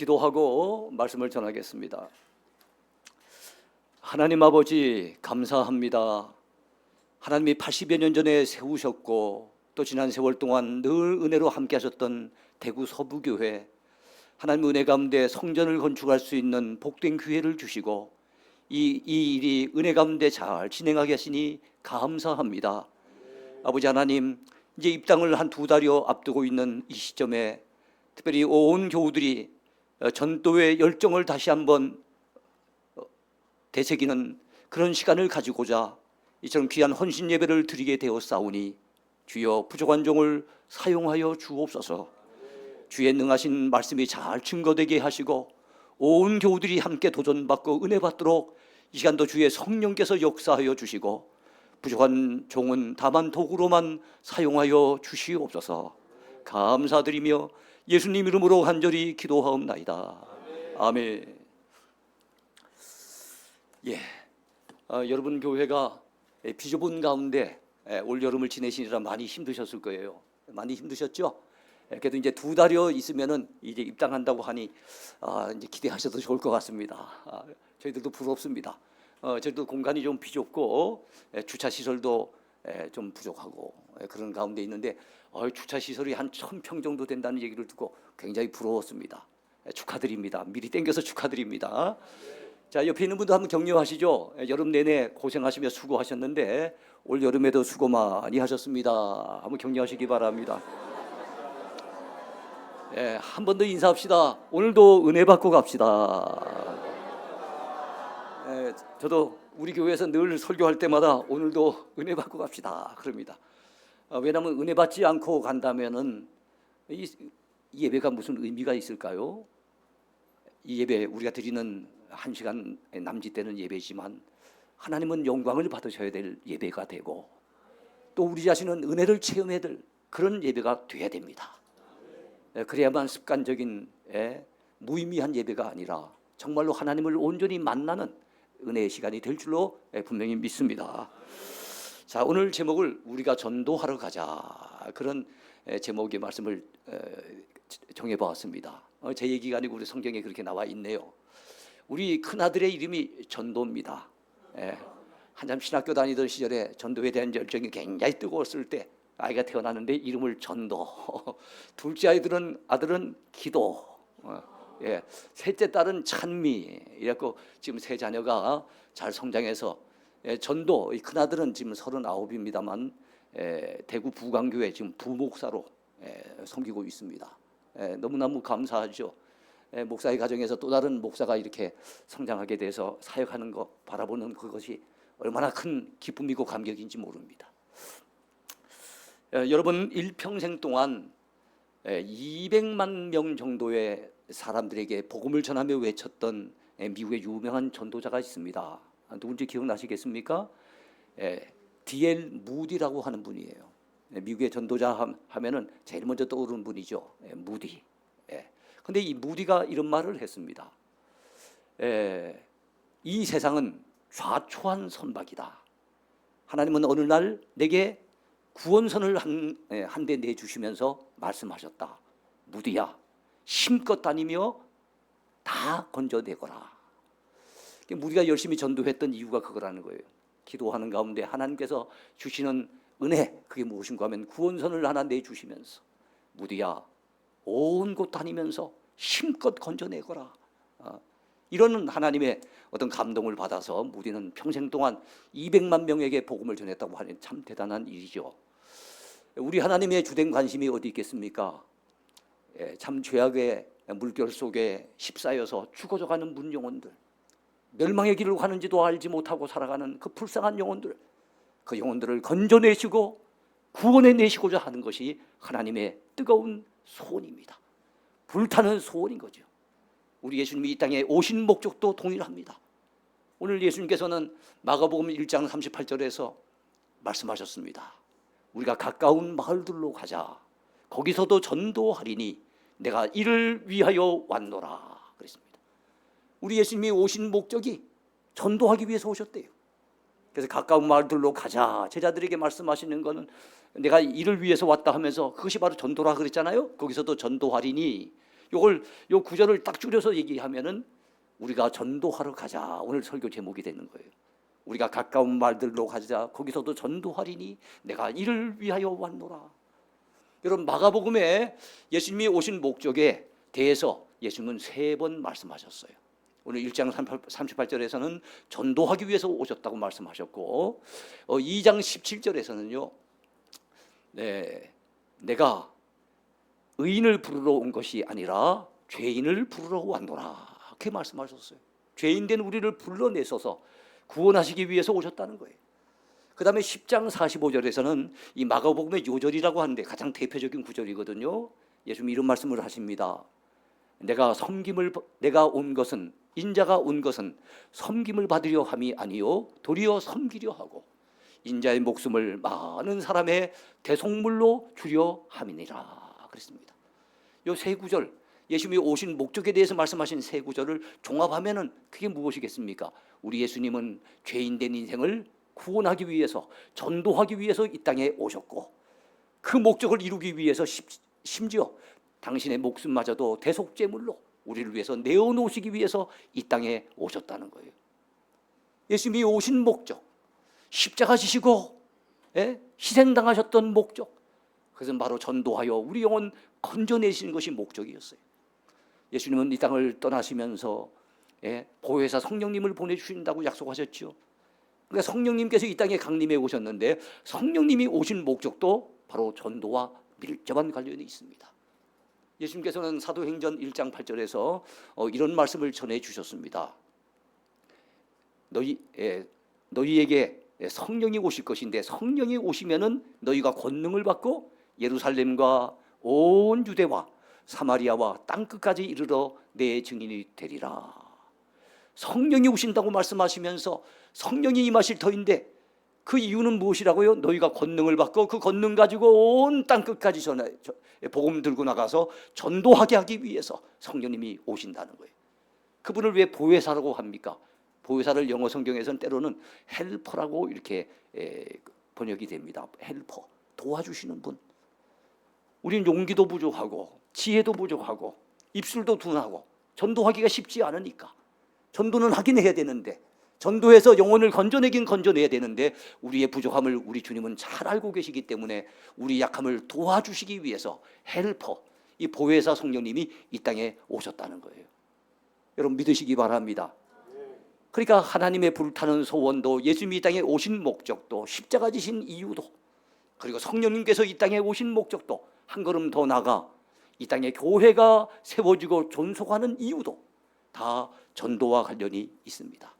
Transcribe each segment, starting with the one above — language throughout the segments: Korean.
기도하고 말씀을 전하겠습니다. 하나님 아버지 감사합니다. 하나님이 80여 년 전에 세우셨고 또 지난 세월 동안 늘 은혜로 함께 하셨던 대구 서부교회, 하나님 은혜 가운데 성전을 건축할 수 있는 복된 기회를 주시고 이 일이 은혜 가운데 잘 진행하게 하시니 감사합니다. 아버지 하나님, 이제 입당을 한 2달여 앞두고 있는 이 시점에 특별히 온 교우들이 전도의 열정을 다시 한번 되새기는 그런 시간을 가지고자 이처럼 귀한 헌신 예배를 드리게 되었사오니 주여 부족한 종을 사용하여 주옵소서. 주의 능하신 말씀이 잘 증거되게 하시고 온 교우들이 함께 도전받고 은혜 받도록 이 시간도 주의 성령께서 역사하여 주시고 부족한 종은 다만 도구로만 사용하여 주시옵소서. 감사드리며 예수님 이름으로 간절히 기도하옵나이다. 아멘. 여러분 교회가 비좁은 가운데 올 여름을 지내시느라 많이 힘드셨을 거예요. 많이 힘드셨죠? 그래도 이제 2달여 있으면은 이제 입당한다고 하니 이제 기대하셔도 좋을 것 같습니다. 저희들도 부럽습니다. 저희도 공간이 좀 비좁고 주차 시설도 좀 부족하고 그런 가운데 있는데 주차 시설이 한 1000평 정도 된다는 얘기를 듣고 굉장히 부러웠습니다. 축하드립니다. 미리 땡겨서 축하드립니다. 자, 옆에 있는 분도 한번 격려하시죠. 여름 내내 고생하시며 수고하셨는데 올 여름에도 수고 많이 하셨습니다. 한번 격려하시기 바랍니다. 한 번 더 인사합시다. 오늘도 은혜 받고 갑시다. 저도 우리 교회에서 늘 설교할 때마다 오늘도 은혜 받고 갑시다 그럽니다. 왜냐하면 은혜 받지 않고 간다면은 이 예배가 무슨 의미가 있을까요? 이 예배 우리가 드리는 1시간 남짓되는 예배지만 하나님은 영광을 받으셔야 될 예배가 되고 또 우리 자신은 은혜를 체험해야 될 그런 예배가 돼야 됩니다. 그래야만 습관적인 무의미한 예배가 아니라 정말로 하나님을 온전히 만나는 은혜의 시간이 될 줄로 분명히 믿습니다. 자, 오늘 제목을 우리가 전도하러 가자, 그런 제목의 말씀을 정해보았습니다. 제 얘기가 아니고 우리 성경에 그렇게 나와 있네요. 우리 큰아들의 이름이 전도입니다. 한참 신학교 다니던 시절에 전도에 대한 열정이 굉장히 뜨거웠을 때 아이가 태어나는데 이름을 전도, 둘째 아들은 기도, 셋째 딸은 찬미. 이래갖고 지금 3자녀가 잘 성장해서 전도, 이 큰아들은 지금 39입니다만 대구 부강교회 지금 부목사로 섬기고 있습니다. 너무너무 감사하죠. 목사의 가정에서 또 다른 목사가 이렇게 성장하게 돼서 사역하는 거 바라보는 그것이 얼마나 큰 기쁨이고 감격인지 모릅니다. 여러분, 일평생 동안 200만 명 정도의 사람들에게 복음을 전하며 외쳤던 미국의 유명한 전도자가 있습니다. 누군지 기억나시겠습니까? D.L. 무디라고 하는 분이에요. 미국의 전도자 하면은 제일 먼저 떠오르는 분이죠. 무디. 근데 이 무디가 이런 말을 했습니다. 이 세상은 좌초한 선박이다. 하나님은 어느 날 내게 구원선을 한 대 내주시면서 말씀하셨다. 무디야, 힘껏 다니며 다 건져내거라. 무디가 열심히 전도했던 이유가 그거라는 거예요. 기도하는 가운데 하나님께서 주시는 은혜, 그게 무엇인가 하면 구원선을 하나 내주시면서 무디야, 온 곳 다니면서 힘껏 건져내거라. 이런 하나님의 어떤 감동을 받아서 무디는 평생 동안 200만 명에게 복음을 전했다고 하는 참 대단한 일이죠. 우리 하나님의 주된 관심이 어디 있겠습니까? 참 죄악의 물결 속에 휩싸여서 죽어져가는 문 영혼들, 멸망의 길을 가는지도 알지 못하고 살아가는 그 불쌍한 영혼들, 그 영혼들을 건져내시고 구원해내시고자 하는 것이 하나님의 뜨거운 소원입니다. 불타는 소원인 거죠. 우리 예수님이 이 땅에 오신 목적도 동일합니다. 오늘 예수님께서는 마가복음 1장 38절에서 말씀하셨습니다. 우리가 가까운 마을들로 가자. 거기서도 전도하리니 내가 이를 위하여 왔노라 그랬습니다. 우리 예수님이 오신 목적이 전도하기 위해서 오셨대요. 그래서 가까운 마을들로 가자, 제자들에게 말씀하시는 것은 내가 이를 위해서 왔다 하면서 그것이 바로 전도라 그랬잖아요. 거기서도 전도하리니 요 구절을 딱 줄여서 얘기하면은 우리가 전도하러 가자. 오늘 설교 제목이 되는 거예요. 우리가 가까운 말들로 가자. 거기서도 전도하리니 내가 이를 위하여 왔노라. 여러분, 마가복음에 예수님이 오신 목적에 대해서 예수님은 3번 말씀하셨어요. 오늘 1장 38절에서는 전도하기 위해서 오셨다고 말씀하셨고, 2장 17절에서는요, 내가 의인을 부르러 온 것이 아니라 죄인을 부르러 왔노라. 그렇게 말씀하셨어요. 죄인된 우리를 불러내셔서 구원하시기 위해서 오셨다는 거예요. 그 다음에 10장 45절에서는 이 마가복음의 요절이라고 하는데 가장 대표적인 구절이거든요. 예수님이 이런 말씀을 하십니다. 내가 온 것은, 인자가 온 것은 섬김을 받으려 함이 아니요 도리어 섬기려 하고 인자의 목숨을 많은 사람의 대속물로 주려 함이니라 그랬습니다. 이 3구절, 예수님이 오신 목적에 대해서 말씀하신 3구절을 종합하면은 그게 무엇이겠습니까? 우리 예수님은 죄인된 인생을 구원하기 위해서, 전도하기 위해서 이 땅에 오셨고, 그 목적을 이루기 위해서 심지어 당신의 목숨마저도 대속제물로 우리를 위해서 내어놓으시기 위해서 이 땅에 오셨다는 거예요. 예수님이 오신 목적, 십자가 지시고 희생당하셨던 목적, 그것은 바로 전도하여 우리 영혼 건져내시는 것이 목적이었어요. 예수님은 이 땅을 떠나시면서 보혜사 성령님을 보내주신다고 약속하셨죠. 그러니까 성령님께서 이 땅에 강림해 오셨는데 성령님이 오신 목적도 바로 전도와 밀접한 관련이 있습니다. 예수님께서는 사도행전 1장 8절에서 이런 말씀을 전해 주셨습니다. 너희에게 성령이 오실 것인데 성령이 오시면은 너희가 권능을 받고 예루살렘과 온 유대와 사마리아와 땅끝까지 이르러 내 증인이 되리라. 성령이 오신다고 말씀하시면서 성령이 임하실 터인데 그 이유는 무엇이라고요? 너희가 권능을 받고 그 권능 가지고 온 땅끝까지 복음 들고 나가서 전도하게 하기 위해서 성령님이 오신다는 거예요. 그분을 왜 보혜사라고 합니까? 보혜사를 영어 성경에서는 때로는 헬퍼라고 이렇게 번역이 됩니다. 헬퍼, 도와주시는 분. 우리는 용기도 부족하고 지혜도 부족하고 입술도 둔하고 전도하기가 쉽지 않으니까 전도는 하긴 해야 되는데, 전도해서 영혼을 건져내긴 건져내야 되는데 우리의 부족함을 우리 주님은 잘 알고 계시기 때문에 우리 약함을 도와주시기 위해서 헬퍼, 이 보혜사 성령님이 이 땅에 오셨다는 거예요. 여러분 믿으시기 바랍니다. 그러니까 하나님의 불타는 소원도, 예수님이 이 땅에 오신 목적도, 십자가 지신 이유도, 그리고 성령님께서 이 땅에 오신 목적도, 한 걸음 더 나아가 이 땅에 교회가 세워지고 존속하는 이유도 다 전도와 관련이 있습니다.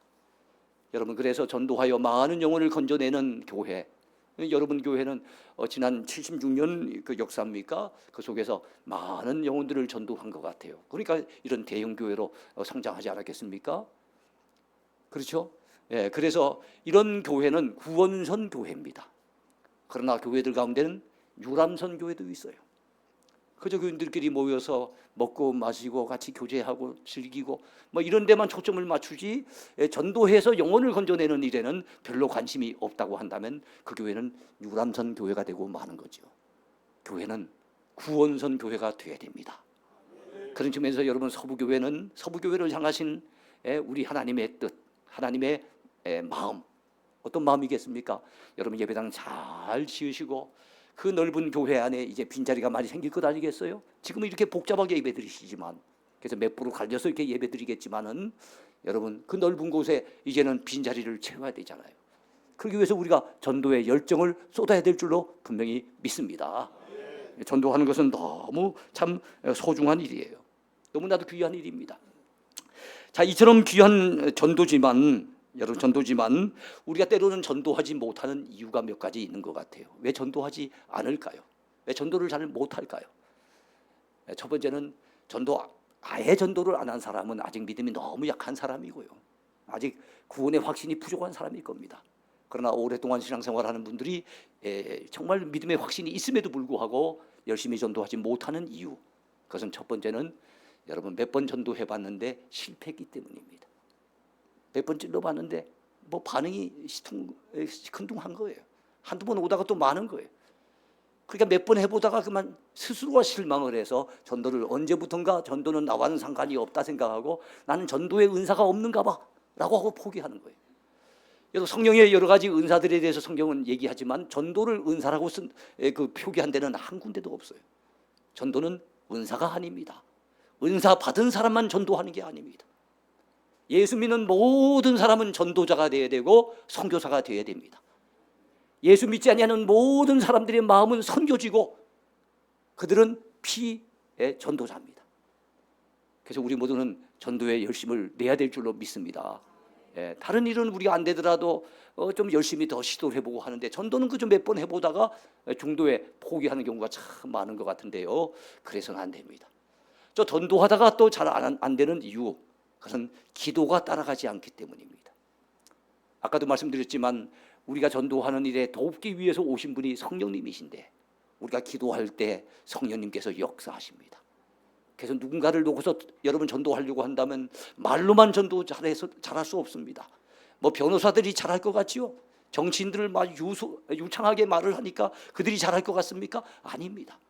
여러분, 그래서 전도하여 많은 영혼을 건져내는 교회, 여러분 교회는 지난 76년 그 역사입니까? 그 속에서 많은 영혼들을 전도한 것 같아요. 그러니까 이런 대형 교회로 성장하지 않았겠습니까? 그렇죠? 그래서 이런 교회는 구원선 교회입니다. 그러나 교회들 가운데는 유람선 교회도 있어요. 그저 교인들끼리 모여서 먹고 마시고 같이 교제하고 즐기고 뭐 이런 데만 초점을 맞추지, 전도해서 영혼을 건져내는 일에는 별로 관심이 없다고 한다면 그 교회는 유람선 교회가 되고 마는 거죠. 교회는 구원선 교회가 되어야 됩니다. 그런 측면에서 여러분, 서부교회를 향하신 우리 하나님의 뜻, 하나님의 마음, 어떤 마음이겠습니까? 여러분 예배당 잘 지으시고 그 넓은 교회 안에 이제 빈자리가 많이 생길 것 아니겠어요? 지금은 이렇게 복잡하게 예배드리시지만, 그래서 몇 프로 갈려서 이렇게 예배드리겠지만은 여러분 그 넓은 곳에 이제는 빈자리를 채워야 되잖아요. 그러기 위해서 우리가 전도의 열정을 쏟아야 될 줄로 분명히 믿습니다. 전도하는 것은 너무 참 소중한 일이에요. 너무나도 귀한 일입니다. 자, 이처럼 귀한 전도지만 우리가 때로는 전도하지 못하는 이유가 몇 가지 있는 것 같아요. 왜 전도하지 않을까요? 왜 전도를 잘 못할까요? 첫 번째는 아예 전도를 안 한 사람은 아직 믿음이 너무 약한 사람이고요. 아직 구원의 확신이 부족한 사람일 겁니다. 그러나 오랫동안 신앙생활하는 분들이 정말 믿음의 확신이 있음에도 불구하고 열심히 전도하지 못하는 이유, 그것은 첫 번째는 여러분 몇 번 전도해봤는데 실패했기 때문입니다. 몇 번 찔러봤는데 뭐 반응이 시큰둥한 거예요. 한두 번 오다가 또 많은 거예요. 그러니까 몇 번 해보다가 그만 스스로가 실망을 해서 전도를 언제부턴가 전도는 나와는 상관이 없다 생각하고 나는 전도의 은사가 없는가 봐 라고 하고 포기하는 거예요. 그래서 성령의 여러 가지 은사들에 대해서 성경은 얘기하지만 전도를 은사라고 표기한 데는 한 군데도 없어요. 전도는 은사가 아닙니다. 은사 받은 사람만 전도하는 게 아닙니다. 예수 믿는 모든 사람은 전도자가 되어야 되고 선교사가 되어야 됩니다. 예수 믿지 아니하는 모든 사람들의 마음은 선교지고 그들은 피의 전도자입니다. 그래서 우리 모두는 전도에 열심을 내야 될 줄로 믿습니다. 다른 일은 우리가 안 되더라도 좀 열심히 더 시도를 해보고 하는데 전도는 그저 몇 번 해보다가 중도에 포기하는 경우가 참 많은 것 같은데요. 그래서는 안 됩니다. 저 전도하다가 또 잘 안 되는 이유, 그것은 기도가 따라가지 않기 때문입니다. 아까도 말씀드렸지만 우리가 전도하는 일에 돕기 위해서 오신 분이 성령님이신데 우리가 기도할 때 성령님께서 역사하십니다. 그래서 누군가를 놓고서 여러분 전도하려고 한다면 말로만 전도 잘할 수 없습니다. 뭐 변호사들이 잘할 것 같지요? 정치인들을 막 유창하게 말을 하니까 그들이 잘할 것 같습니까? 아닙니다.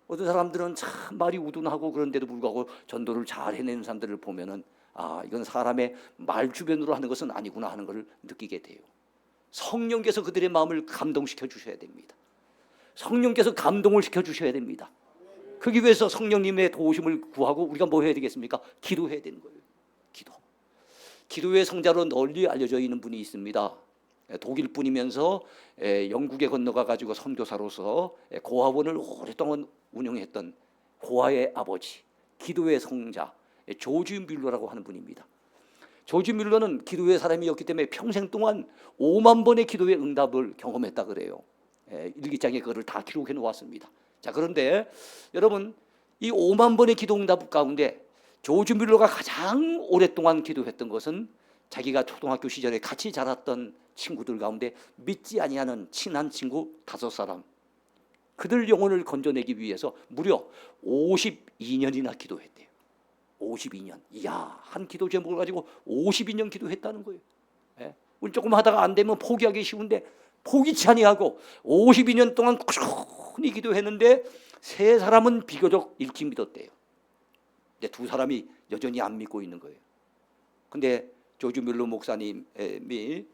어떤 사람들은 참 말이 우둔하고 그런데도 불구하고 전도를 잘 해내는 사람들을 보면은 이건 사람의 말 주변으로 하는 것은 아니구나 하는 것을 느끼게 돼요. 성령께서 그들의 마음을 감동시켜 주셔야 됩니다. 성령께서 감동을 시켜 주셔야 됩니다. 그러기 위해서 성령님의 도우심을 구하고 우리가 뭐 해야 되겠습니까? 기도해야 되는 거예요. 기도의 성자로 널리 알려져 있는 분이 있습니다. 독일 분이면서 영국에 건너가 가지고 선교사로서 고아원을 오랫동안 운영했던 고아의 아버지, 기도의 성자 조지 뮬러라고 하는 분입니다. 조지 뮬러는 기도의 사람이었기 때문에 평생 동안 5만 번의 기도의 응답을 경험했다 그래요. 일기장에 그거를 다 기록해 놓았습니다. 자, 그런데 여러분 이 5만 번의 기도 응답 가운데 조지 뮬러가 가장 오랫동안 기도했던 것은 자기가 초등학교 시절에 같이 자랐던 친구들 가운데 믿지 아니하는 친한 친구 5사람, 그들 영혼을 건져내기 위해서 무려 52년이나 기도했대요. 52년. 이야, 한 기도 제목을 가지고 52년 기도했다는 거예요. 우리 조금 하다가 안 되면 포기하기 쉬운데 포기치 아니하고 52년 동안 꾸준히 기도했는데 3사람은 비교적 일찍 믿었대요. 근데 2사람이 여전히 안 믿고 있는 거예요. 근데 조지 뮬러 목사님이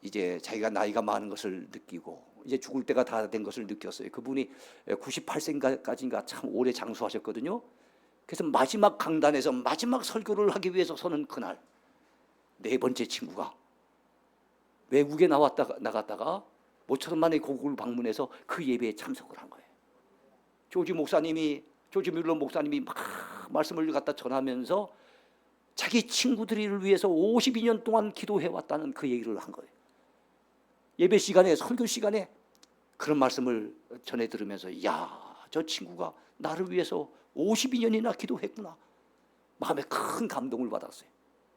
이제 자기가 나이가 많은 것을 느끼고 이제 죽을 때가 다 된 것을 느꼈어요. 그분이 98세까지인가 참 오래 장수하셨거든요. 그래서 마지막 강단에서 마지막 설교를 하기 위해서 서는 그날 4번째 친구가 외국에 나갔다가 모처럼 만에 고국을 방문해서 그 예배에 참석을 한 거예요. 조지 뮬러 목사님이 막 말씀을 갖다 전하면서 자기 친구들을 위해서 52년 동안 기도해왔다는 그 얘기를 한 거예요. 예배 시간에, 설교 시간에 그런 말씀을 전해 들으면서 저 친구가 나를 위해서 52년이나 기도했구나. 마음에 큰 감동을 받았어요.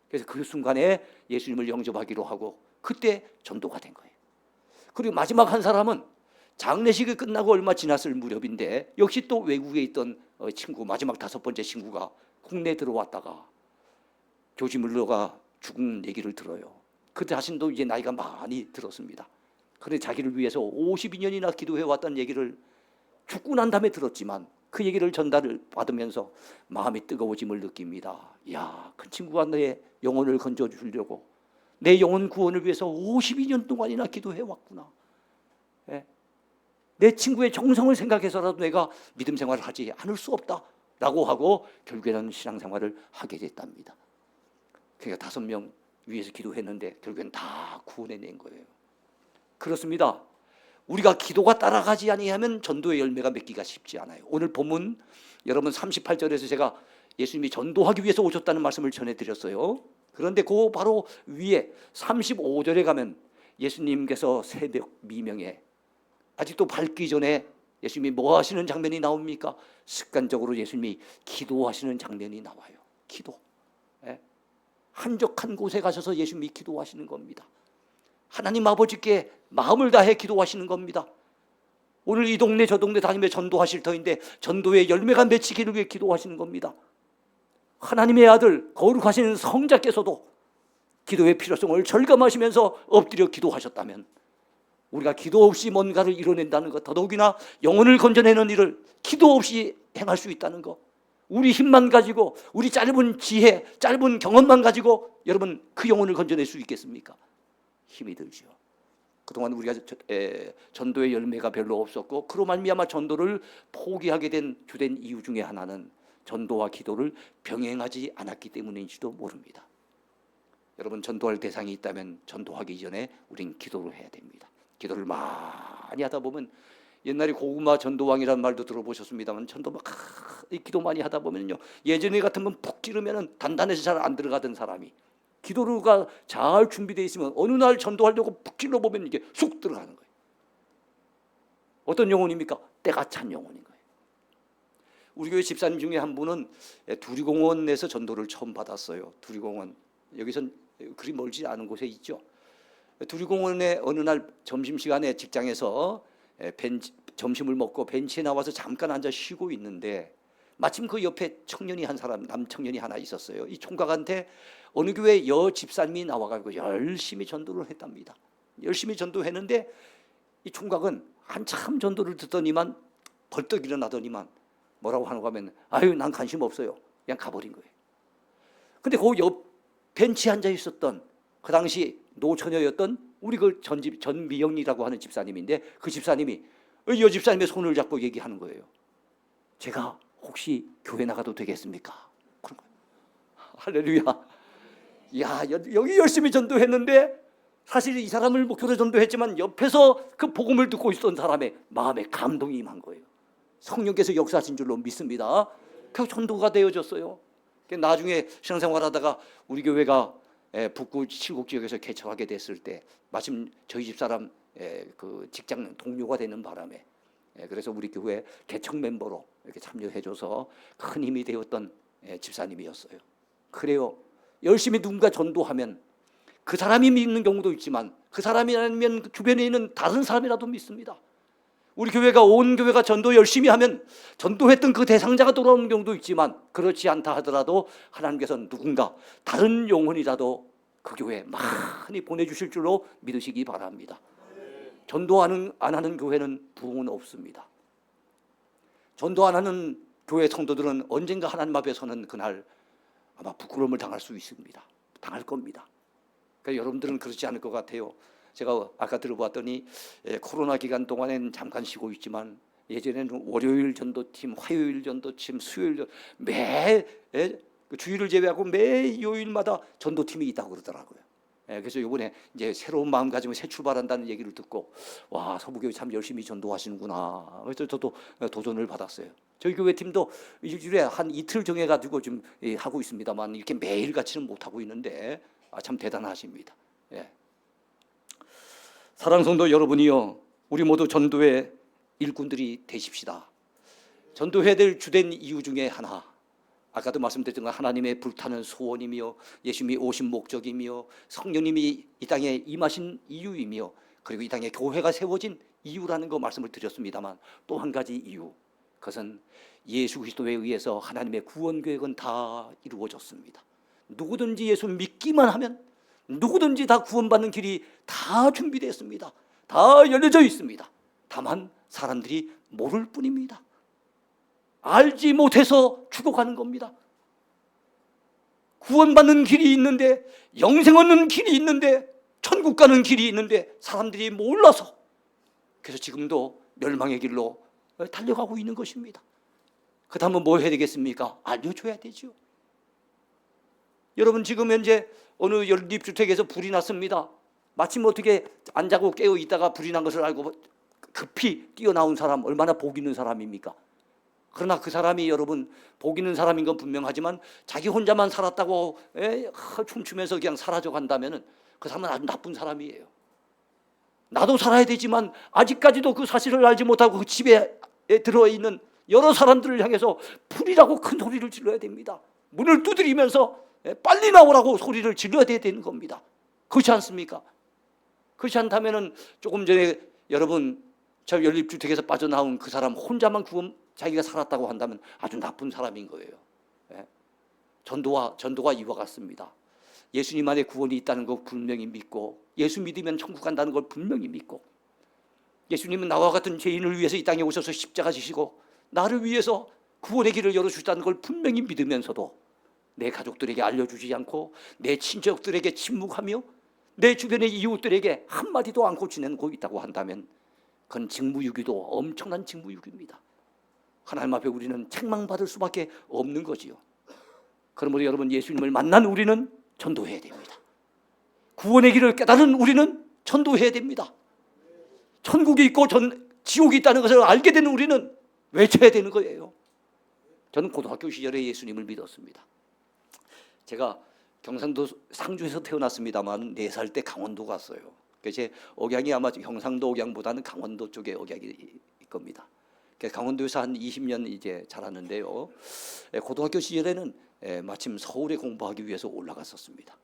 그래서 그 순간에 예수님을 영접하기로 하고 그때 전도가 된 거예요. 그리고 마지막 한 사람은 장례식이 끝나고 얼마 지났을 무렵인데 역시 또 외국에 있던 친구, 마지막 5번째 친구가 국내에 들어왔다가 조지 뮬러가 죽은 얘기를 들어요. 그 자신도 이제 나이가 많이 들었습니다. 그런데 자기를 위해서 52년이나 기도해왔다는 얘기를 죽고 난 다음에 들었지만 그 얘기를 전달을 받으면서 마음이 뜨거워짐을 느낍니다. 그 친구가 내 영혼을 건져주려고 내 영혼 구원을 위해서 52년 동안이나 기도해왔구나. 내 친구의 정성을 생각해서라도 내가 믿음 생활을 하지 않을 수 없다라고 하고 결국에는 신앙생활을 하게 됐답니다. 그러니까 5명 위해서 기도했는데 결국엔 다 구원해낸 거예요. 그렇습니다. 우리가 기도가 따라가지 아니하면 전도의 열매가 맺기가 쉽지 않아요. 오늘 본문 여러분 38절에서 제가 예수님이 전도하기 위해서 오셨다는 말씀을 전해드렸어요. 그런데 그 바로 위에 35절에 가면 예수님께서 새벽 미명에 아직도 밝기 전에 예수님이 뭐 하시는 장면이 나옵니까? 습관적으로 예수님이 기도하시는 장면이 나와요. 기도. 한적한 곳에 가셔서 예수님이 기도하시는 겁니다. 하나님 아버지께 마음을 다해 기도하시는 겁니다. 오늘 이 동네 저 동네 다니며 전도하실 터인데 전도의 열매가 맺히기를 위해 기도하시는 겁니다. 하나님의 아들 거룩하신 성자께서도 기도의 필요성을 절감하시면서 엎드려 기도하셨다면 우리가 기도 없이 뭔가를 이뤄낸다는 것, 더더욱이나 영혼을 건져내는 일을 기도 없이 행할 수 있다는 것, 우리 힘만 가지고 우리 짧은 지혜, 짧은 경험만 가지고 여러분 그 영혼을 건져낼 수 있겠습니까? 힘이 들죠. 그동안 우리가 전도의 열매가 별로 없었고 그로 말미암아 전도를 포기하게 된 주된 이유 중에 하나는 전도와 기도를 병행하지 않았기 때문인지도 모릅니다. 여러분 전도할 대상이 있다면 전도하기 전에 우린 기도를 해야 됩니다. 기도를 많이 하다 보면 옛날에 고구마 전도왕이라는 말도 들어보셨습니다만 전도 막 기도 많이 하다 보면요 예전에 같으면 푹 찌르면 단단해서 잘 안 들어가던 사람이 기도가 잘 준비되어 있으면 어느 날 전도하려고 푹 찔러 보면 이게 쑥 들어가는 거예요. 어떤 영혼입니까? 때가 찬 영혼인 거예요. 우리 교회 집사님 중에 한 분은 두리공원에서 전도를 처음 받았어요. 두리공원 여기선 그리 멀지 않은 곳에 있죠. 두리공원에 어느 날 점심시간에 직장에서 점심을 먹고 벤치에 나와서 잠깐 앉아 쉬고 있는데 마침 그 옆에 청년이 한 사람, 남청년이 하나 있었어요. 이 총각한테 어느 교회 여 집사님이 나와가지고 열심히 전도를 했답니다. 열심히 전도했는데 이 총각은 한참 전도를 듣더니만 벌떡 일어나더니만 뭐라고 하는가 하면 아유 난 관심 없어요. 그냥 가버린 거예요. 근데 그 옆 벤치에 앉아 있었던 그 당시 노처녀였던 우리 그 전미영이라고 하는 집사님인데 그 집사님이 여 집사님의 손을 잡고 얘기하는 거예요. 제가 혹시 교회 나가도 되겠습니까? 그런 거예요. 할렐루야. 야, 여기 열심히 전도했는데 사실 이 사람을 목표로 전도했지만 옆에서 그 복음을 듣고 있었던 사람의 마음에 감동이 임한 거예요. 성령께서 역사하신 줄로 믿습니다. 결국 전도가 되어졌어요. 나중에 신앙생활하다가 우리 교회가 북구 칠곡 지역에서 개척하게 됐을 때 마침 저희 집사람 그 직장 동료가 되는 바람에 그래서 우리 교회 개척 멤버로 이렇게 참여해줘서 큰 힘이 되었던 집사님이었어요. 그래요. 열심히 누군가 전도하면 그 사람이 믿는 경우도 있지만 그 사람이 아니면 주변에 있는 다른 사람이라도 믿습니다. 우리 교회가 온 교회가 전도 열심히 하면 전도했던 그 대상자가 돌아오는 경우도 있지만 그렇지 않다 하더라도 하나님께서 누군가 다른 영혼이라도 그 교회에 많이 보내주실 줄로 믿으시기 바랍니다. 전도 안 하는 교회는 부흥은 없습니다. 전도 안 하는 교회 성도들은 언젠가 하나님 앞에 서는 그날 아마 부끄러움을 당할 수 있습니다. 당할 겁니다. 그러니까 여러분들은 그렇지 않을 것 같아요. 제가 아까 들어봤더니 코로나 기간 동안에는 잠깐 쉬고 있지만 예전에는 월요일 전도팀, 화요일 전도팀, 수요일 매 주일을 제외하고 매 요일마다 전도팀이 있다고 그러더라고요. 그래서 이번에 이제 새로운 마음가짐을 새 출발한다는 얘기를 듣고 와 서부교회 참 열심히 전도하시는구나. 그래서 저도 도전을 받았어요. 저희 교회 팀도 일주일에 한 이틀 정해가지고 좀 하고 있습니다만 이렇게 매일 같이는 못 하고 있는데 참 대단하십니다. 예. 사랑하는 성도 여러분이요, 우리 모두 전도의 일꾼들이 되십시다. 전도해야 될 주된 이유 중에 하나, 아까도 말씀드렸던 하나님의 불타는 소원이며 예수님이 오신 목적이며 성령님이 이 땅에 임하신 이유이며 그리고 이 땅에 교회가 세워진 이유라는 거 말씀을 드렸습니다만 또 한 가지 이유, 그것은 예수 그리스도에 의해서 하나님의 구원 계획은 다 이루어졌습니다. 누구든지 예수 믿기만 하면 누구든지 다 구원받는 길이 다 준비되었습니다. 다 열려져 있습니다. 다만 사람들이 모를 뿐입니다. 알지 못해서 죽어가는 겁니다. 구원받는 길이 있는데, 영생 얻는 길이 있는데, 천국 가는 길이 있는데 사람들이 몰라서 그래서 지금도 멸망의 길로 달려가고 있는 것입니다. 그렇다면 뭐 해야 되겠습니까? 알려줘야 되죠. 여러분 지금 현재 어느 연립주택에서 불이 났습니다. 마침 어떻게 안 자고 깨어 있다가 불이 난 것을 알고 급히 뛰어나온 사람 얼마나 복 있는 사람입니까? 그러나 그 사람이 여러분 복 있는 사람인 건 분명하지만 자기 혼자만 살았다고 춤추면서 그냥 사라져 간다면 그 사람은 아주 나쁜 사람이에요. 나도 살아야 되지만 아직까지도 그 사실을 알지 못하고 그 집에 들어있는 여러 사람들을 향해서 불이라고 큰 소리를 질러야 됩니다. 문을 두드리면서 빨리 나오라고 소리를 질러야 되는 겁니다. 그렇지 않습니까? 그렇지 않다면 조금 전에 여러분 저 연립주택에서 빠져나온 그 사람 혼자만 자기가 살았다고 한다면 아주 나쁜 사람인 거예요. 전도가 이와 같습니다. 예수님 안에 구원이 있다는 걸 분명히 믿고 예수 믿으면 천국 간다는 걸 분명히 믿고 예수님은 나와 같은 죄인을 위해서 이 땅에 오셔서 십자가 지시고 나를 위해서 구원의 길을 열어주셨다는 걸 분명히 믿으면서도 내 가족들에게 알려주지 않고 내 친척들에게 침묵하며 내 주변의 이웃들에게 한마디도 않고 지내고 있다고 한다면 그건 직무유기도 엄청난 직무유기입니다. 하나님 앞에 우리는 책망받을 수밖에 없는 거지요. 그러므로 여러분, 예수님을 만난 우리는 전도해야 됩니다. 구원의 길을 깨달은 우리는 전도해야 됩니다. 천국이 있고 지옥이 있다는 것을 알게 되는 우리는 외쳐야 되는 거예요. 저는 고등학교 시절에 예수님을 믿었습니다. 제가 경상도 상주에서 태어났습니다만 4살 때 강원도 갔어요. 제 억양이 아마 경상도 억양보다는 강원도 쪽의 억양일 겁니다. 강원도에서 한 20년 이제 자랐는데요. 고등학교 시절에는 마침 서울에 공부하기 위해서 올라갔었습니다.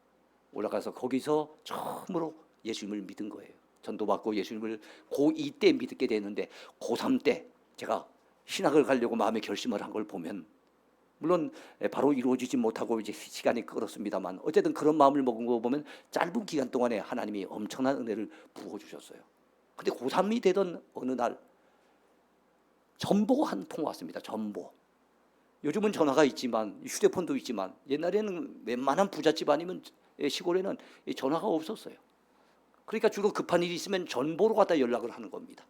올라가서 거기서 처음으로 예수님을 믿은 거예요. 전도받고 예수님을 고2 때 믿게 되는데 고3 때 제가 신학을 가려고 마음의 결심을 한 걸 보면, 물론 바로 이루어지지 못하고 이제 시간이 끌었습니다만 어쨌든 그런 마음을 먹은 거 보면 짧은 기간 동안에 하나님이 엄청난 은혜를 부어주셨어요. 근데 고3이 되던 어느 날 전보가 한 통 왔습니다. 전보. 요즘은 전화가 있지만 휴대폰도 있지만 옛날에는 웬만한 부잣집 아니면 시골에는 전화가 없었어요. 그러니까 주로 급한 일이 있으면 전보로 갖다 연락을 하는 겁니다.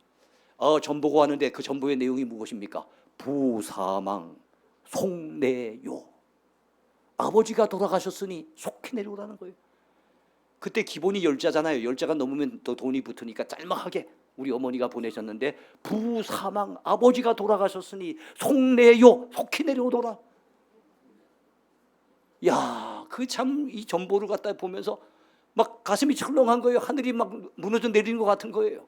전보가 왔는데 그 전보의 내용이 무엇입니까? 부사망 속내요. 아버지가 돌아가셨으니 속히 내려오라는 거예요. 그때 기본이 열자잖아요. 열자가 넘으면 또 돈이 붙으니까 짤막하게 우리 어머니가 보내셨는데, 부사망, 아버지가 돌아가셨으니 속내요, 속히 내려오더라. 야, 그 참 이 전보를 갖다 보면서 막 가슴이 철렁한 거예요. 하늘이 막 무너져 내리는 것 같은 거예요.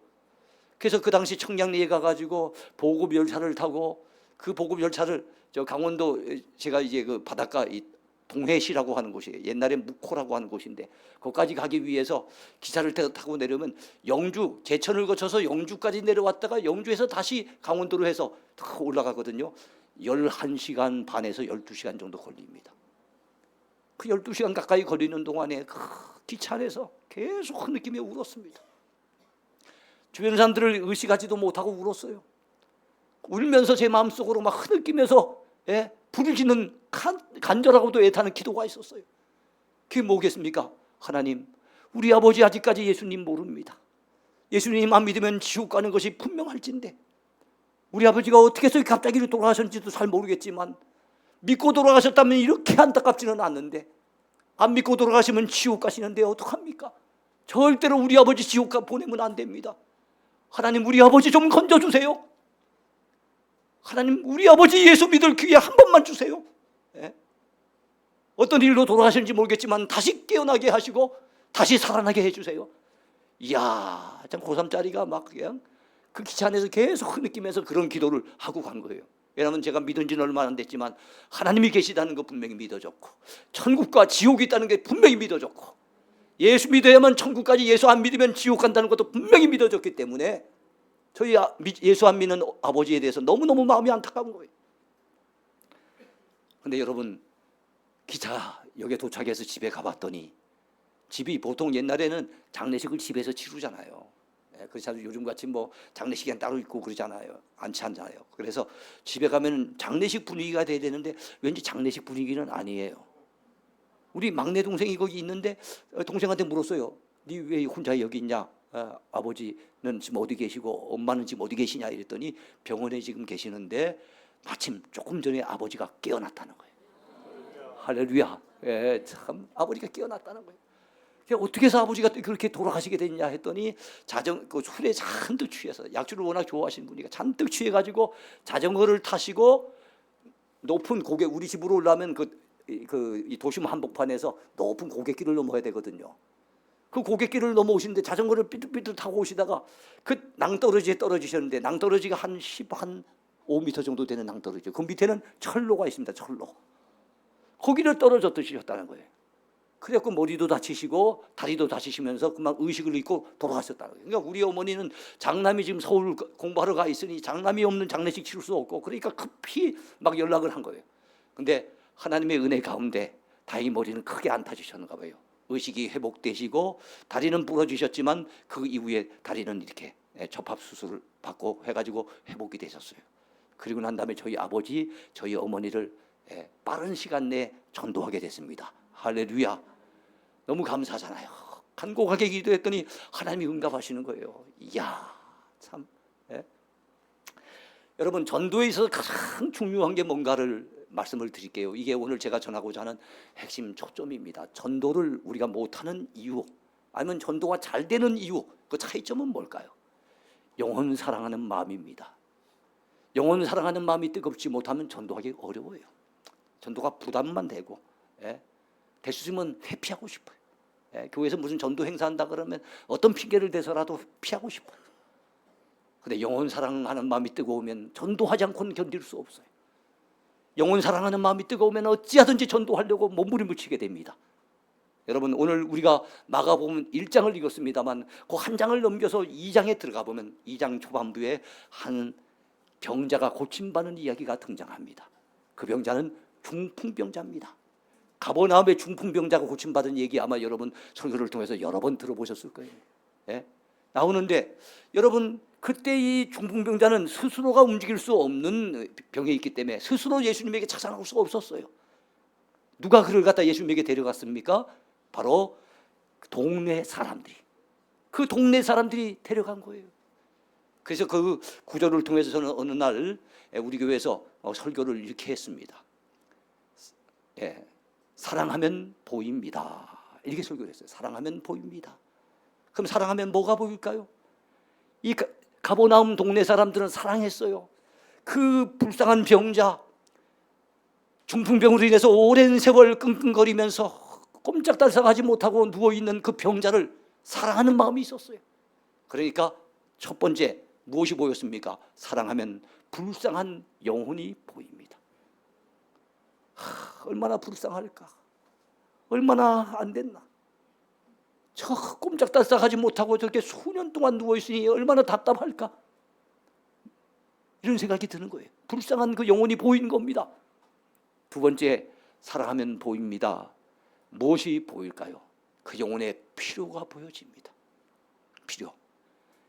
그래서 그 당시 청량리에 가가지고 보급 열차를 타고, 그 보급 열차를 저 강원도, 제가 이제 그 바닷가 이 동해시라고 하는 곳이에요. 옛날에 묵호라고 하는 곳인데 거기까지 가기 위해서 기차를 타고 내려오면 영주, 제천을 거쳐서 영주까지 내려왔다가 영주에서 다시 강원도로 해서 올라가거든요. 11시간 반에서 12시간 정도 걸립니다. 그 12시간 가까이 걸리는 동안에 그 기차 안에서 계속 흐느끼며 울었습니다. 주변 사람들을 의식하지도 못하고 울었어요. 울면서 제 마음속으로 막 흐느끼면서 부르짖는 간절하고도 애타는 기도가 있었어요. 그게 뭐겠습니까? 하나님, 우리 아버지 아직까지 예수님 모릅니다. 예수님만 믿으면 지옥 가는 것이 분명할진데 우리 아버지가 어떻게 해서 갑자기 돌아가셨는지도 잘 모르겠지만 믿고 돌아가셨다면 이렇게 안타깝지는 않는데 안 믿고 돌아가시면 지옥 가시는데 어떡합니까? 절대로 우리 아버지 지옥 보내면 안 됩니다. 하나님, 우리 아버지 좀 건져주세요. 하나님, 우리 아버지 예수 믿을 기회 한 번만 주세요. 어떤 일로 돌아가시는지 모르겠지만 다시 깨어나게 하시고 다시 살아나게 해주세요. 이야, 참 고3짜리가 막 그냥 그 기차 안에서 계속 흐느끼면서 그런 기도를 하고 간 거예요. 왜냐하면 제가 믿은 지는 얼마 안 됐지만 하나님이 계시다는 거 분명히 믿어졌고, 천국과 지옥이 있다는 게 분명히 믿어졌고, 예수 믿어야만 천국까지, 예수 안 믿으면 지옥 간다는 것도 분명히 믿어졌기 때문에 저희 예수 안 믿는 아버지에 대해서 너무너무 마음이 안타까운 거예요. 그런데 여러분, 기차역에 도착해서 집에 가봤더니 집이 보통 옛날에는 장례식을 집에서 치르잖아요. 그렇지 않아요. 요즘같이 뭐 장례식이 따로 있고 그러잖아요. 않지 않잖아요. 그래서 집에 가면 장례식 분위기가 돼야 되는데 왠지 장례식 분위기는 아니에요. 우리 막내 동생이 거기 있는데 동생한테 물었어요. 네 왜 혼자 여기 있냐? 아버지는 지금 어디 계시고 엄마는 지금 어디 계시냐 이랬더니 병원에 지금 계시는데 마침 조금 전에 아버지가 깨어났다는 거예요. 할렐루야. 참 아버지가 깨어났다는 거예요. 어떻게 해서 아버지가 그렇게 돌아가시게 됐냐 했더니 그 술에 잔뜩 취해서, 약주를 워낙 좋아하시는 분이니까 잔뜩 취해가지고 자전거를 타시고 높은 고개, 우리 집으로 올라면 이 도심 한복판에서 높은 고갯길을 넘어야 되거든요. 그 고갯길을 넘어오시는데 자전거를 삐뚤삐뚤 타고 오시다가 그 낭떠러지에 떨어지셨는데, 낭떠러지가 한 5m 정도 되는 낭떠러지죠. 그 밑에는 철로가 있습니다. 철로. 거기를 떨어졌다는 거예요. 그래갖고 머리도 다치시고 다리도 다치시면서 그만 의식을 잃고 돌아가셨다는 거예요. 그러니까 우리 어머니는 장남이 지금 서울 공부하러 가 있으니 장남이 없는 장례식 치를 수 없고, 그러니까 급히 막 연락을 한 거예요. 근데 하나님의 은혜 가운데 다행히 머리는 크게 안 다치셨는가 봐요. 의식이 회복되시고 다리는 부러지셨지만 그 이후에 다리는 이렇게 접합 수술을 받고 해가지고 회복이 되셨어요. 그리고 난 다음에 저희 아버지, 저희 어머니를 빠른 시간 내에 전도하게 됐습니다. 할렐루야. 너무 감사하잖아요. 간곡하게 기도했더니 하나님이 응답하시는 거예요. 이야, 참. 여러분, 전도에 있어서 가장 중요한 게 뭔가를 말씀을 드릴게요. 이게 오늘 제가 전하고자 하는 핵심 초점입니다. 전도를 우리가 못하는 이유, 아니면 전도가 잘 되는 이유, 그 차이점은 뭘까요? 영혼 사랑하는 마음입니다. 영혼 사랑하는 마음이 뜨겁지 못하면 전도하기 어려워요. 전도가 부담만 되고, 될 수 있으면 회피하고 싶어요. 교회에서 무슨 전도 행사한다 그러면 어떤 핑계를 대서라도 피하고 싶어요. 근데 영혼 사랑하는 마음이 뜨거우면 전도하지 않고는 견딜 수 없어요. 영혼 사랑하는 마음이 뜨거우면 어찌하든지 전도하려고 몸부림을 치게 됩니다. 여러분, 오늘 우리가 마가복음 1장을 읽었습니다만 그 한 장을 넘겨서 2장에 들어가 보면 2장 초반부에 한 병자가 고침받는 이야기가 등장합니다. 그 병자는 중풍병자입니다. 가버나움의 중풍병자가 고침받은 얘기 아마 여러분 설교를 통해서 여러 번 들어보셨을 거예요. 나오는데 여러분, 그때 이 중풍병자는 스스로가 움직일 수 없는 병에 있기 때문에 스스로 예수님에게 찾아나올 수가 없었어요. 누가 그를 갖다 예수님에게 데려갔습니까? 바로 동네 사람들이, 그 동네 사람들이 데려간 거예요. 그래서 그 구절을 통해서 저는 어느 날 우리 교회에서 설교를 이렇게 했습니다. 사랑하면 보입니다. 이렇게 설교를 했어요. 사랑하면 보입니다. 그럼 사랑하면 뭐가 보일까요? 이 가버나움 동네 사람들은 사랑했어요. 그 불쌍한 병자, 중풍병으로 인해서 오랜 세월 끙끙거리면서 꼼짝달싹하지 못하고 누워있는 그 병자를 사랑하는 마음이 있었어요. 그러니까 첫 번째 무엇이 보였습니까? 사랑하면 불쌍한 영혼이 보입니다. 얼마나 불쌍할까? 얼마나 안 됐나? 저 꼼짝달싹하지 못하고 저렇게 수년 동안 누워있으니 얼마나 답답할까? 이런 생각이 드는 거예요. 불쌍한 그 영혼이 보이는 겁니다. 두 번째, 사랑하면 보입니다. 무엇이 보일까요? 그 영혼의 필요가 보여집니다. 필요.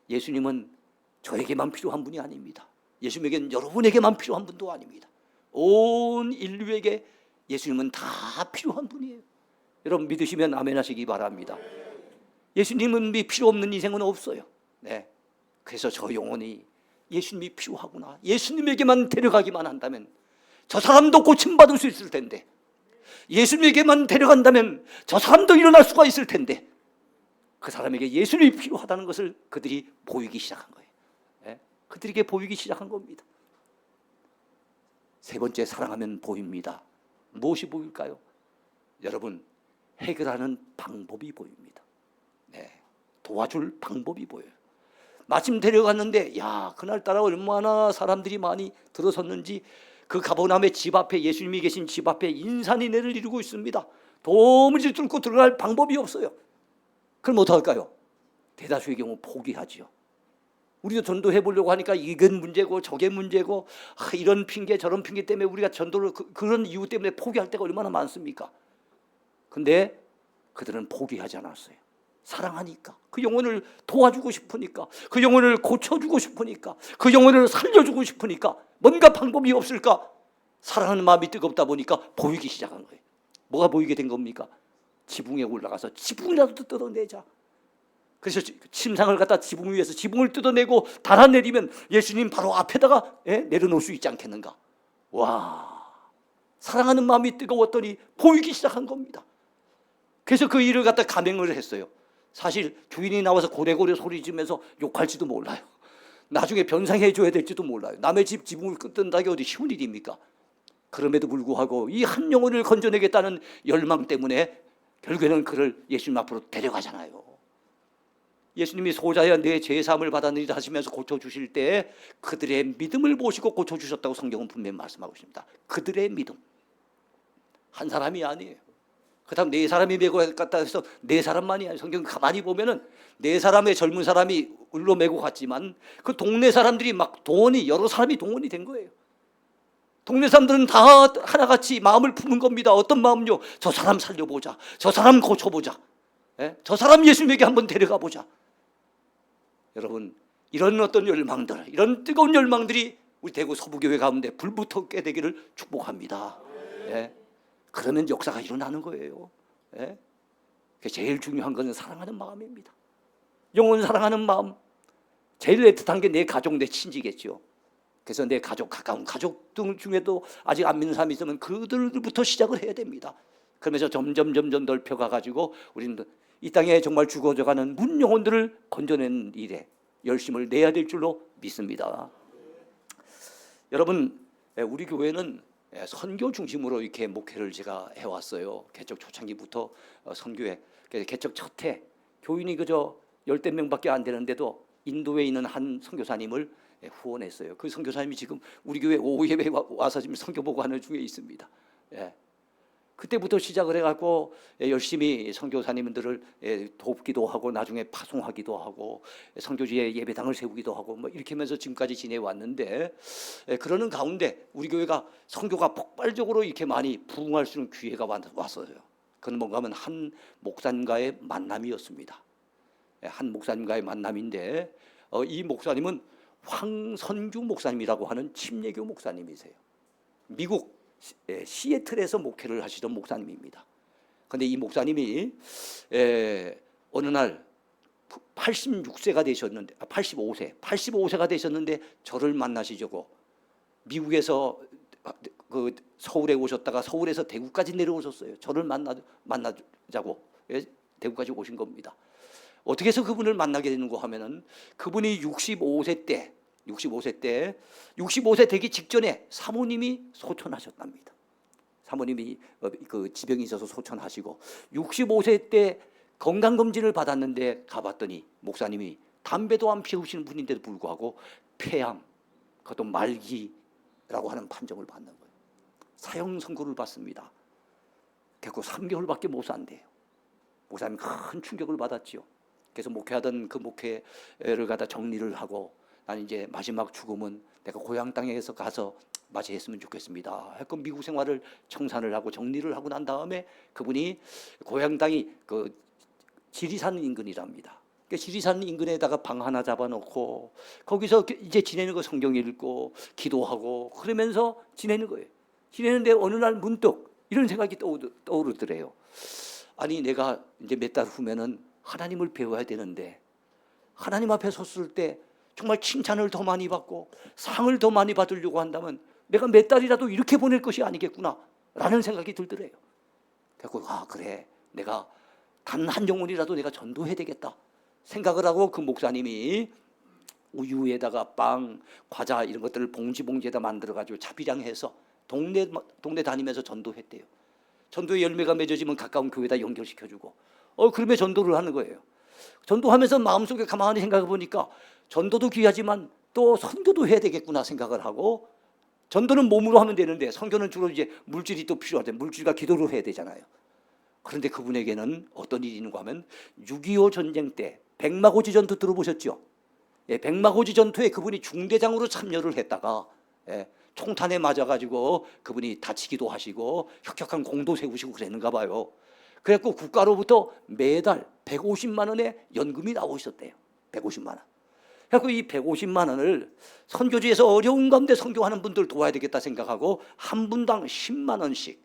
예수님은 저에게만 필요한 분이 아닙니다. 예수님에게는 여러분에게만 필요한 분도 아닙니다. 온 인류에게 예수님은 다 필요한 분이에요. 여러분 믿으시면 아멘 하시기 바랍니다. 예수님은 필요 없는 인생은 없어요. 그래서 저 영혼이 예수님이 필요하구나, 예수님에게만 데려가기만 한다면 저 사람도 고침받을 수 있을 텐데, 예수님에게만 데려간다면 저 사람도 일어날 수가 있을 텐데, 그 사람에게 예수님이 필요하다는 것을 그들이 보이기 시작한 거예요. 그들에게 보이기 시작한 겁니다. 세 번째, 사랑하면 보입니다. 무엇이 보일까요? 여러분, 해결하는 방법이 보입니다. 도와줄 방법이 보여요. 마침 데려갔는데 그날따라 얼마나 사람들이 많이 들어섰는지 그 가버나움의 집 앞에, 예수님이 계신 집 앞에 인산인해를 이루고 있습니다. 도무지 뚫고 들어갈 방법이 없어요. 그럼 어떡할까요? 대다수의 경우 포기하지요. 우리도 전도해 보려고 하니까 이건 문제고 저게 문제고, 이런 핑계 저런 핑계 때문에 우리가 전도를 그런 이유 때문에 포기할 때가 얼마나 많습니까? 근데 그들은 포기하지 않았어요. 사랑하니까, 그 영혼을 도와주고 싶으니까, 그 영혼을 고쳐주고 싶으니까, 그 영혼을 살려주고 싶으니까 뭔가 방법이 없을까? 사랑하는 마음이 뜨겁다 보니까 보이기 시작한 거예요. 뭐가 보이게 된 겁니까? 지붕에 올라가서 지붕이라도 뜯어내자. 그래서 침상을 갖다 지붕 위에서 지붕을 뜯어내고 달아내리면 예수님 바로 앞에다가 내려놓을 수 있지 않겠는가? 와, 사랑하는 마음이 뜨거웠더니 보이기 시작한 겁니다. 그래서 그 일을 갖다 감행을 했어요. 사실 주인이 나와서 고래고래 소리 지면서 욕할지도 몰라요. 나중에 변상해 줘야 될지도 몰라요. 남의 집 지붕을 뜯는다는 게 어디 쉬운 일입니까? 그럼에도 불구하고 이 한 영혼을 건져내겠다는 열망 때문에 결국에는 그를 예수님 앞으로 데려가잖아요. 예수님이 소자야 내 죄사함을 받았느니라 하시면서 고쳐주실 때 그들의 믿음을 보시고 고쳐주셨다고 성경은 분명히 말씀하고 있습니다. 그들의 믿음. 한 사람이 아니에요. 그 다음 네 사람이 메고 갔다 해서 네 사람만이 아니에요. 성경 가만히 보면은 네 사람의 젊은 사람이 울로 메고 갔지만 그 동네 사람들이 막 동원이, 여러 사람이 동원이 된 거예요. 동네 사람들은 다 하나같이 마음을 품은 겁니다. 어떤 마음요? 저 사람 살려보자, 저 사람 고쳐보자, 저 사람 예수님에게 한번 데려가 보자. 여러분, 이런 어떤 열망들, 이런 뜨거운 열망들이 우리 대구 서부교회 가운데 불붙게 되기를 축복합니다. 예. 그러면 역사가 일어나는 거예요. 예. 제일 중요한 것은 사랑하는 마음입니다. 영혼 사랑하는 마음. 제일 애틋한 게 내 가족, 내 친지겠죠. 그래서 내 가족, 가까운 가족 등 중에도 아직 안 믿는 사람이 있으면 그들부터 시작을 해야 됩니다. 그러면서 점점 넓혀가 가지고 우리는 이 땅에 정말 죽어져가는 문 영혼들을 건져낸 일에 열심을 내야 될 줄로 믿습니다. 여러분, 우리 교회는 선교 중심으로 이렇게 목회를 제가 해왔어요. 개척 초창기부터 선교회. 개척 첫해 교인이 그저 10대 명밖에 안 되는데도 인도에 있는 한 선교사님을 후원했어요. 그 선교사님이 지금 우리 교회 오후 예배에 와서 지금 선교 보고 하는 중에 있습니다. 예. 그때부터 시작을 해갖고 열심히 선교사님들을 돕기도 하고 나중에 파송하기도 하고 선교지에 예배당을 세우기도 하고 뭐 이렇게 하면서 지금까지 지내왔는데, 그러는 가운데 우리 교회가 선교가 폭발적으로 이렇게 많이 부흥할 수 있는 기회가 왔어요. 그건 뭔가 하면 한 목사님과의 만남이었습니다. 한 목사님과의 만남인데, 이 목사님은 황선규 목사님이라고 하는 침례교 목사님이세요. 미국 시애틀에서 목회를 하시던 목사님입니다. 그런데 이 목사님이 어느 날 86세가 되셨는데, 85세가 되셨는데 저를 만나시려고 미국에서 그 서울에 오셨다가 서울에서 대구까지 내려오셨어요. 저를 만나자고 대구까지 오신 겁니다. 어떻게 해서 그분을 만나게 되는가 하면은 그분이 65세 때 65세 되기 직전에 사모님이 소천하셨답니다. 사모님이 그 지병이 있어서 소천하시고 65세 때 건강검진을 받았는데 가봤더니 목사님이 담배도 안 피우시는 분인데도 불구하고 폐암, 그것도 말기라고 하는 판정을 받는 거예요. 사형 선고를 받습니다. 결국 3개월밖에 못 산대요. 목사님이 큰 충격을 받았지요. 그래서 목회하던 그 목회를 갖다 정리를 하고 나는 이제 마지막 죽음은 내가 고향 땅에서 가서 맞이했으면 좋겠습니다. 했고 미국 생활을 청산을 하고 정리를 하고 난 다음에 그분이 고향 땅이 그 지리산 인근이랍니다. 그 지리산 인근에다가 방 하나 잡아놓고 거기서 이제 지내는 거 성경 읽고 기도하고 그러면서 지내는 거예요. 지내는데 어느 날 문득 이런 생각이 떠오르더래요. 아니 내가 이제 몇 달 후면은 하나님을 배워야 되는데 하나님 앞에 섰을 때 정말 칭찬을 더 많이 받고 상을 더 많이 받으려고 한다면 내가 몇 달이라도 이렇게 보낼 것이 아니겠구나 라는 생각이 들더래요. 그래서 그래 내가 단 한 영혼이라도 내가 전도해야 되겠다 생각을 하고 그 목사님이 우유에다가 빵, 과자 이런 것들을 봉지에다 만들어가지고 자비량해서 동네 다니면서 전도했대요. 전도의 열매가 맺어지면 가까운 교회에다 연결시켜주고 그러면 전도를 하는 거예요. 전도하면서 마음속에 가만히 생각해 보니까 전도도 귀하지만 또 선교도 해야 되겠구나 생각을 하고 전도는 몸으로 하면 되는데 선교는 주로 이제 물질이 또 필요하대. 물질과 기도를 해야 되잖아요. 그런데 그분에게는 어떤 일이 있는가 하면 6.25 전쟁 때 백마고지 전투 들어보셨죠? 백마고지 전투에 그분이 중대장으로 참여를 했다가 총탄에 맞아가지고 그분이 다치기도 하시고 혁혁한 공도 세우시고 그랬는가 봐요. 그래갖고 국가로부터 매달 150만 원의 연금이 나오셨대요. 150만 원. 그래갖고 이 150만 원을 선교지에서 어려운 가운데 선교하는 분들 도와야 되겠다 생각하고 한 분당 10만 원씩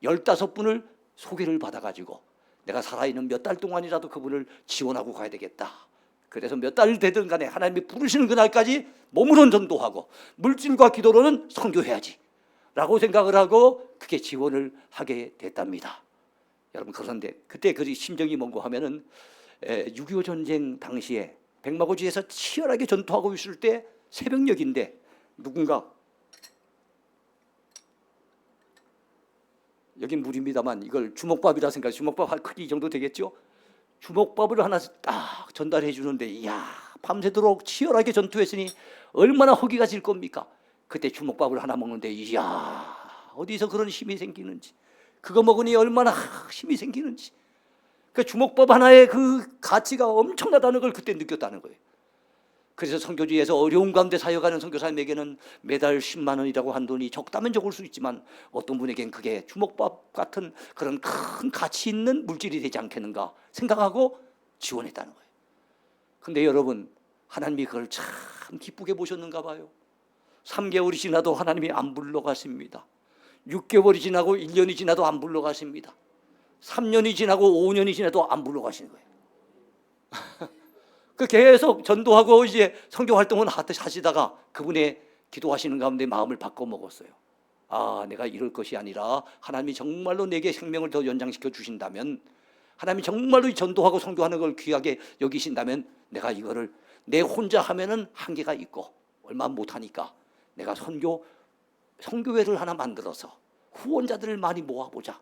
15분을 소개를 받아가지고 내가 살아있는 몇 달 동안이라도 그분을 지원하고 가야 되겠다. 그래서 몇 달 되든 간에 하나님이 부르시는 그날까지 몸으로는 전도하고 물질과 기도로는 선교해야지 라고 생각을 하고 그게 지원을 하게 됐답니다. 여러분 그런데 그때 그 심정이 뭔가 하면은 6.25 전쟁 당시에 백마고지에서 치열하게 전투하고 있을 때 새벽녘인데 누군가 여긴 물입니다만 이걸 주먹밥이라 생각해. 주먹밥 크기 이 정도 되겠죠? 주먹밥을 하나 딱 전달해 주는데 이야 밤새도록 치열하게 전투했으니 얼마나 허기가 질 겁니까? 그때 주먹밥을 하나 먹는데 이야 어디서 그런 힘이 생기는지 그거 먹으니 얼마나 힘이 생기는지 그 주먹밥 하나의 그 가치가 엄청나다는 걸 그때 느꼈다는 거예요. 그래서 선교지에서 어려운 가운데 사역하는 선교사님에게는 매달 10만 원이라고 한 돈이 적다면 적을 수 있지만 어떤 분에겐 그게 주먹밥 같은 그런 큰 가치 있는 물질이 되지 않겠는가 생각하고 지원했다는 거예요. 근데 여러분 하나님이 그걸 참 기쁘게 보셨는가 봐요. 3개월이 지나도 하나님이 안 불러가십니다. 6개월이 지나고 1년이 지나도 안 불러가십니다. 3년이 지나고 5년이 지나도 안 불러가시는 거예요. 그 계속 전도하고 이제 선교 활동은 하시다가 그분의 기도하시는 가운데 마음을 바꿔 먹었어요. 아, 내가 이럴 것이 아니라 하나님이 정말로 내게 생명을 더 연장시켜 주신다면, 하나님이 정말로 전도하고 선교하는 걸 귀하게 여기신다면, 내가 이거를 내 혼자 하면은 한계가 있고 얼마 못하니까 내가 선교회를 하나 만들어서 후원자들을 많이 모아보자.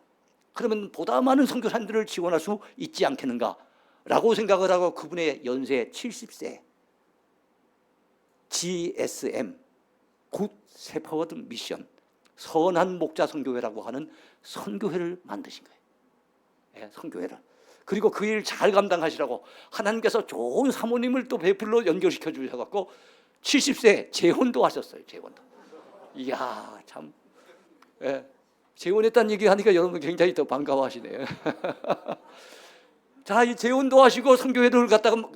그러면 보다 많은 선교사님들을 지원할 수 있지 않겠는가 라고 생각을 하고, 그분의 연세 70세 GSM 굿 세퍼워드 미션, 선한 목자 선교회라고 하는 선교회를 만드신 거예요. 네, 선교회를. 그리고 그 일 잘 감당하시라고 하나님께서 좋은 사모님을 또 베풀로 연결시켜 주셔갖고 70세 재혼도 하셨어요. 재혼도. 이야, 참. 예, 재혼했다는 얘기하니까 여러분 굉장히 더 반가워하시네요. 자, 이 재혼도 하시고 선교회를 갖다가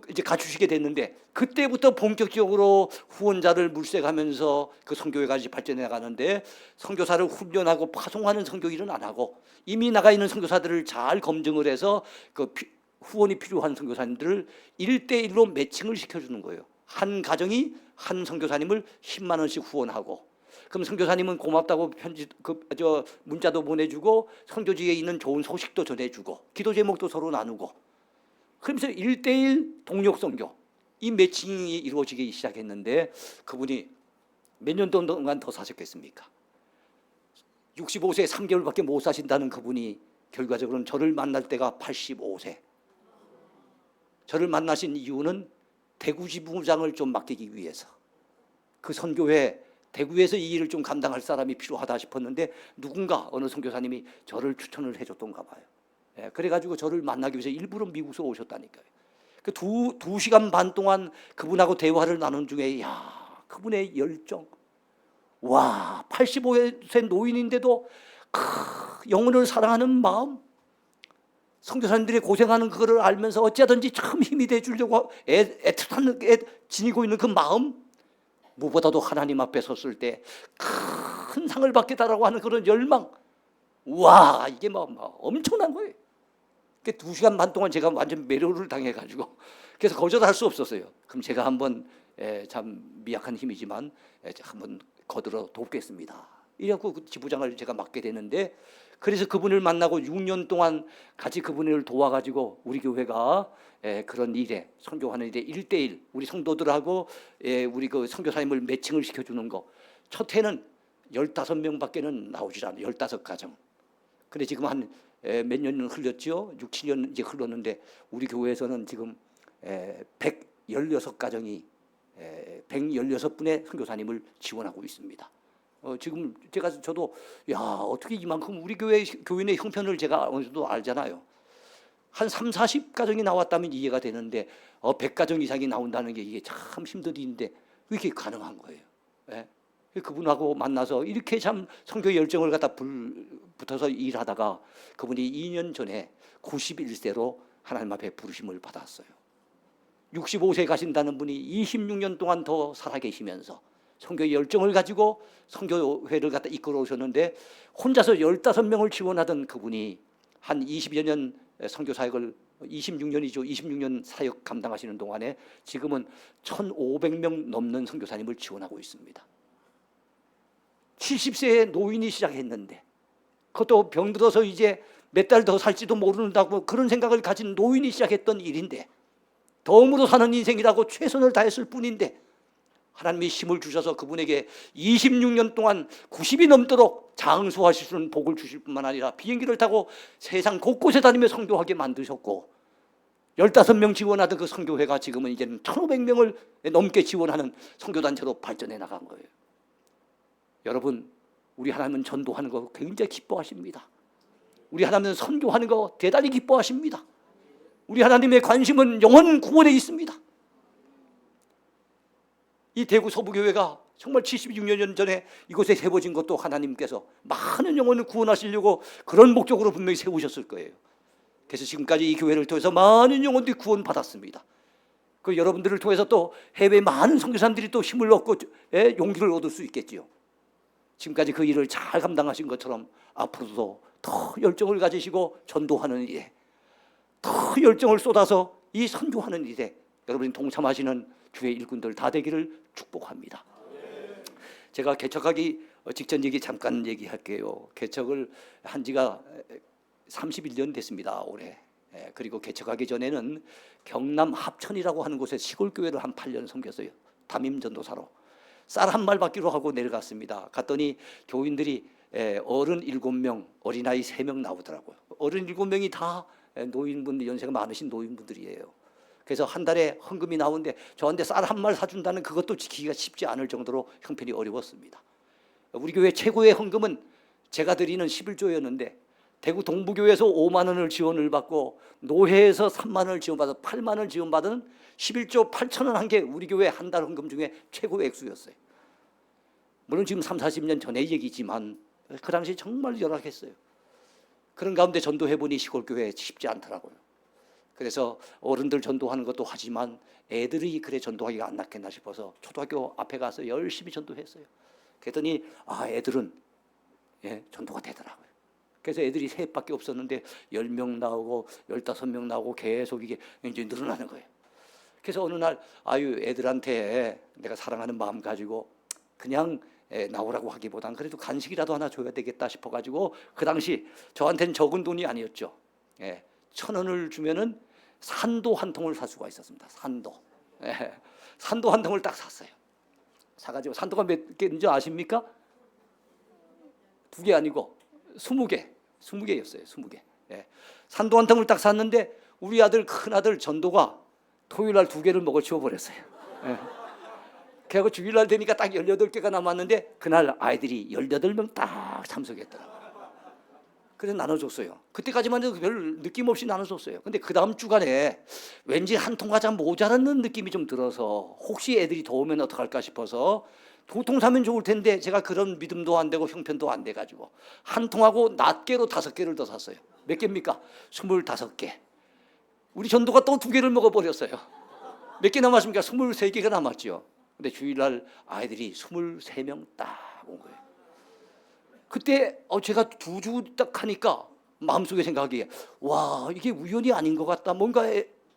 이제 갖추시게 됐는데, 그때부터 본격적으로 후원자를 물색하면서 그 선교회가 이제 발전해 나가는데, 선교사를 훈련하고 파송하는 선교 일은 안 하고 이미 나가 있는 선교사들을 잘 검증을 해서 그 후원이 필요한 선교사님들을 1대1로 매칭을 시켜주는 거예요. 한 가정이 한 선교사님을 10만 원씩 후원하고, 그럼 선교사님은 고맙다고 문자도 보내주고 선교지에 있는 좋은 소식도 전해주고 기도 제목도 서로 나누고, 그러면서 1대1 동력 선교, 이 매칭이 이루어지기 시작했는데, 그분이 몇 년 동안 더 사셨겠습니까? 65세 3개월밖에 못 사신다는 그분이 결과적으로는 저를 만날 때가 85세. 저를 만나신 이유는 대구 지부장을 좀 맡기기 위해서, 그 선교회 대구에서 이 일을 좀 감당할 사람이 필요하다 싶었는데, 누군가 어느 선교사님이 저를 추천을 해줬던가 봐요. 예, 그래가지고 저를 만나기 위해서 일부러 미국에서 오셨다니까요. 그 두 시간 반 동안 그분하고 대화를 나눈 중에, 야, 그분의 열정, 와, 85세 노인인데도 영혼을 사랑하는 마음, 선교사님들이 고생하는 그거를 알면서 어찌하든지 참 힘이 돼주려고 애틋하게 지니고 있는 그 마음, 무엇보다도 하나님 앞에 섰을 때 큰 상을 받겠다라고 하는 그런 열망, 와, 이게 엄청난 거예요. 2시간 반 동안 제가 완전 매료를 당해가지고, 그래서 거절할 수 없었어요. 그럼 제가 한번, 참 미약한 힘이지만 한번 거들어 돕겠습니다. 이래갖고 그 지부장을 제가 맡게 되는데, 그래서 그분을 만나고 6년 동안 같이 그분을 도와가지고 우리 교회가 그런 일에, 선교하는 일에 1대1 우리 성도들하고 우리 그 선교사님을 매칭을 시켜주는 거, 첫 해는 15명밖에는 나오질 않아요. 15가정. 근데 지금 한 몇 년은 흘렸죠. 6, 7년 이제 흘렀는데, 우리 교회에서는 지금 116가정이 116분의 선교사님을 지원하고 있습니다. 지금 저도 야, 어떻게 이만큼 우리 교인의 형편을 제가 어느 정도 알잖아요. 한 3, 40가정이 나왔다면 이해가 되는데 100가정 이상이 나온다는 게 이게 참 힘든 일인데 왜 이렇게 가능한 거예요? 예? 그분하고 만나서 이렇게 참 선교 열정을 갖다 붙어서 일하다가 그분이 2년 전에 91세로 하나님 앞에 부르심을 받았어요. 65세 가신다는 분이 26년 동안 더 살아계시면서 선교의 열정을 가지고 선교회를 갖다 이끌어 오셨는데, 혼자서 15명을 지원하던 그분이 한 20여 년 선교 사역을, 26년이죠. 26년 사역 감당하시는 동안에 지금은 1,500명 넘는 선교사님을 지원하고 있습니다. 70세의 노인이 시작했는데, 그것도 병들어서 이제 몇 달 더 살지도 모른다고 그런 생각을 가진 노인이 시작했던 일인데, 덤으로 사는 인생이라고 최선을 다했을 뿐인데, 하나님이 힘을 주셔서 그분에게 26년 동안 90이 넘도록 장수하실 수 있는 복을 주실 뿐만 아니라 비행기를 타고 세상 곳곳에 다니며 선교하게 만드셨고, 15명 지원하던 그 선교회가 지금은 이제는 1,500명을 넘게 지원하는 선교단체로 발전해 나간 거예요. 여러분, 우리 하나님은 전도하는 거 굉장히 기뻐하십니다. 우리 하나님은 선교하는 거 대단히 기뻐하십니다. 우리 하나님의 관심은 영혼 구원에 있습니다. 이 대구 서부교회가 정말 76년 전에 이곳에 세워진 것도 하나님께서 많은 영혼을 구원하시려고 그런 목적으로 분명히 세우셨을 거예요. 그래서 지금까지 이 교회를 통해서 많은 영혼들이 구원받았습니다. 그 여러분들을 통해서 또 해외 많은 선교사님들이 또 힘을 얻고 용기를 얻을 수 있겠지요. 지금까지 그 일을 잘 감당하신 것처럼 앞으로도 더 열정을 가지시고 전도하는 일에 더 열정을 쏟아서 이 선교하는 일에 여러분이 동참하시는 주의 일꾼들 다 되기를 축복합니다. 제가 개척하기 직전 얘기 잠깐 얘기할게요. 개척을 한 지가 31년 됐습니다, 올해. 그리고 개척하기 전에는 경남 합천이라고 하는 곳에 시골교회를 한 8년 섬겼어요. 담임전도사로. 쌀 한 말 받기로 하고 내려갔습니다. 갔더니 교인들이 어른 7명, 어린아이 3명 나오더라고요. 어른 7명이 다 노인분, 연세가 많으신 노인분들이에요. 그래서 한 달에 헌금이 나오는데 저한테 쌀 한 말 사준다는 그것도 지키기가 쉽지 않을 정도로 형편이 어려웠습니다. 우리 교회 최고의 헌금은 제가 드리는 11조였는데 대구 동부교회에서 5만 원을 지원을 받고 노회에서 3만 원을 지원받아서 8만 원 지원받은 11조 8천 원 한 게 우리 교회 한 달 헌금 중에 최고의 액수였어요. 물론 지금 3, 40년 전의 얘기지만 그 당시 정말 열악했어요. 그런 가운데 전도해보니 시골교회 쉽지 않더라고요. 그래서 어른들 전도하는 것도 하지만 애들이 그래 전도하기가 안 낫겠나 싶어서 초등학교 앞에 가서 열심히 전도했어요. 그랬더니 애들은 전도가 되더라고요. 그래서 애들이 셋밖에 없었는데 10명 나오고 15명 나오고 계속 이게 이제 늘어나는 거예요. 그래서 어느 날 애들한테 내가 사랑하는 마음 가지고 그냥 나오라고 하기보단 그래도 간식이라도 하나 줘야 되겠다 싶어가지고 그 당시 저한테는 적은 돈이 아니었죠. 1,000원을 주면은 산도 한 통을 살 수가 있었습니다. 산도. 산도 한 통을 딱 샀어요. 사가지고 산도가 몇 개인지 아십니까? 2개 아니고 20개. 20개였어요. 20개. 산도 한 통을 딱 샀는데 우리 아들, 큰아들 전도가 토요일날 2개를 먹어 치워버렸어요. 그래서 주일날 되니까 딱 18개가 남았는데 그날 아이들이 18명 딱 참석했더라고요. 그래서 나눠줬어요. 그때까지만 해도 별 느낌 없이 나눠줬어요. 근데 그 다음 주간에 왠지 한 통 가장 모자라는 느낌이 좀 들어서 혹시 애들이 더우면 어떡할까 싶어서 2통 사면 좋을 텐데 제가 그런 믿음도 안 되고 형편도 안 돼가지고 한 통하고 낱개로 5개를 더 샀어요. 몇 개입니까? 25개. 우리 전도가 또 2개를 먹어버렸어요. 몇 개 남았습니까? 23개가 남았죠. 근데 주일날 아이들이 23명 딱 온 거예요. 그때 제가 2주 딱 하니까 마음속에 생각이 와 이게 우연이 아닌 것 같다. 뭔가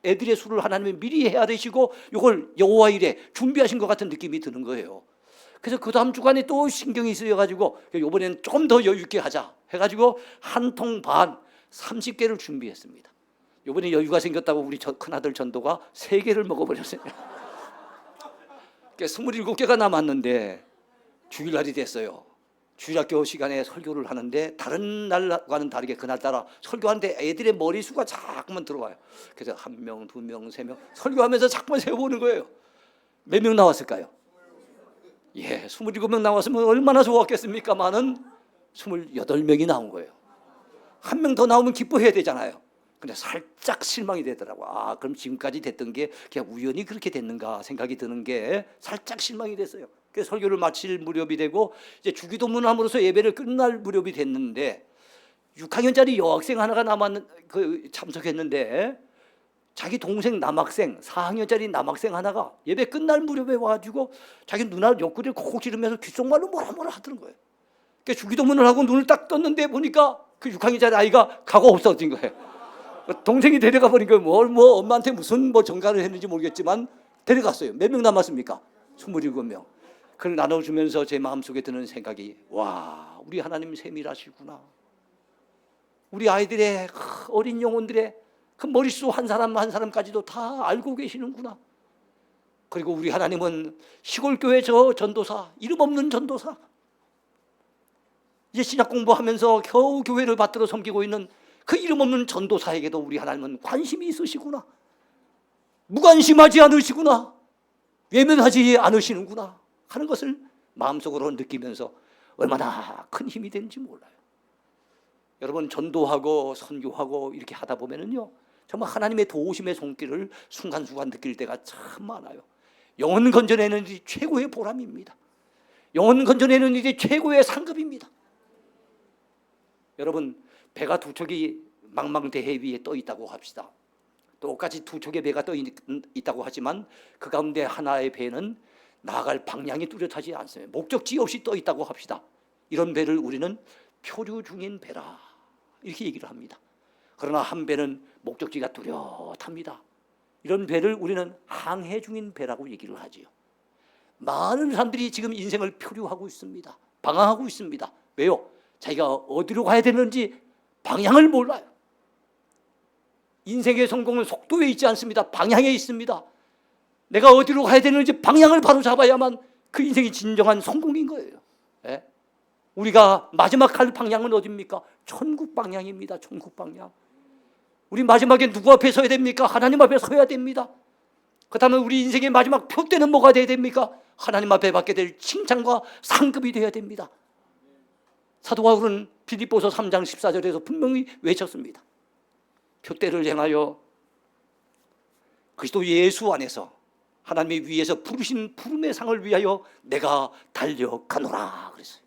애들의 수를 하나님이 미리 해야 되시고 이걸 여호와 일에 준비하신 것 같은 느낌이 드는 거예요. 그래서 그 다음 주간에 또 신경이 쓰여가지고 이번에는 조금 더 여유 있게 하자 해가지고 한 통 반 30개를 준비했습니다. 이번에 여유가 생겼다고 우리 큰아들 전도가 3개를 먹어버렸어요. 27개가 남았는데 주일날이 됐어요. 주일학교 시간에 설교를 하는데 다른 날과는 다르게 그날따라 설교하는데 애들의 머리수가 자꾸만 들어와요. 그래서 1명, 2명, 3명 설교하면서 자꾸만 세워보는 거예요. 몇 명 나왔을까요? 27명 나왔으면 얼마나 좋았겠습니까만은 28명이 나온 거예요. 1명 더 나오면 기뻐해야 되잖아요. 근데 살짝 실망이 되더라고요. 그럼 지금까지 됐던 게 그냥 우연히 그렇게 됐는가 생각이 드는 게 살짝 실망이 됐어요. 그래서 설교를 마칠 무렵이 되고 이제 주기도문을 함으로써 예배를 끝날 무렵이 됐는데 6학년짜리 여학생 하나가 참석했는데 자기 동생 남학생 4학년짜리 남학생 하나가 예배 끝날 무렵에 와가지고 자기 누나 옆구리를 콕콕 찌르면서 귓속말로 뭐라 하더는 거예요. 그러니까 주기도문을 하고 눈을 딱 떴는데 보니까 그 6학년짜리 아이가 가고 없어진 거예요. 동생이 데려가 버린 거예요. 엄마한테 무슨 전가를 했는지 모르겠지만 데려갔어요. 몇 명 남았습니까? 27명. 그걸 나눠주면서 제 마음속에 드는 생각이 와 우리 하나님 세밀하시구나. 우리 아이들의 어린 영혼들의 그 머릿수 한 사람 한 사람까지도 다 알고 계시는구나. 그리고 우리 하나님은 시골교회 저 전도사 이름 없는 전도사 이제 신약 공부하면서 겨우 교회를 받들어 섬기고 있는 그 이름 없는 전도사에게도 우리 하나님은 관심이 있으시구나. 무관심하지 않으시구나. 외면하지 않으시는구나 하는 것을 마음속으로 느끼면서 얼마나 큰 힘이 되는지 몰라요. 여러분 전도하고 선교하고 이렇게 하다 보면은요 정말 하나님의 도우심의 손길을 순간순간 느낄 때가 참 많아요. 영혼 건져내는 일이 최고의 보람입니다. 영혼 건져내는 일이 최고의 상급입니다. 여러분 배가 2척이 망망대해 위에 떠 있다고 합시다. 똑같이 두 척의 배가 떠 있다고 하지만 그 가운데 하나의 배는 나아갈 방향이 뚜렷하지 않습니다. 목적지 없이 떠 있다고 합시다. 이런 배를 우리는 표류 중인 배라 이렇게 얘기를 합니다. 그러나 한 배는 목적지가 뚜렷합니다. 이런 배를 우리는 항해 중인 배라고 얘기를 하지요. 많은 사람들이 지금 인생을 표류하고 있습니다. 방황하고 있습니다. 왜요? 자기가 어디로 가야 되는지 방향을 몰라요. 인생의 성공은 속도에 있지 않습니다. 방향에 있습니다. 내가 어디로 가야 되는지 방향을 바로 잡아야만 그 인생이 진정한 성공인 거예요. 예? 우리가 마지막 갈 방향은 어디입니까? 천국 방향입니다. 천국 방향. 우리 마지막에 누구 앞에 서야 됩니까? 하나님 앞에 서야 됩니다. 그렇다면 우리 인생의 마지막 표대는 뭐가 돼야 됩니까? 하나님 앞에 받게 될 칭찬과 상급이 돼야 됩니다. 사도 바울은 빌립보서 3장 14절에서 분명히 외쳤습니다. 표대를 향하여 그리스도 예수 안에서 하나님의 위에서 부르신 부름의 상을 위하여 내가 달려가노라 그랬어요.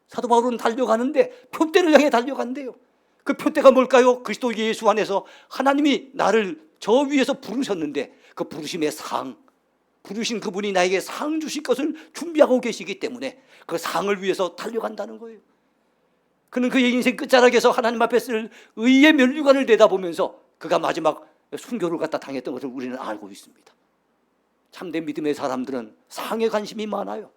사도 바울은 달려가는데 표대를 향해 달려간대요. 그 표대가 뭘까요? 그리스도 예수 안에서 하나님이 나를 저 위에서 부르셨는데 그 부르심의 상, 부르신 그분이 나에게 상 주실 것을 준비하고 계시기 때문에 그 상을 위해서 달려간다는 거예요. 그는 그의 인생 끝자락에서 하나님 앞에 쓸 의의 면류관을 내다보면서 그가 마지막 순교를 갖다 당했던 것을 우리는 알고 있습니다. 참된 믿음의 사람들은 상에 관심이 많아요.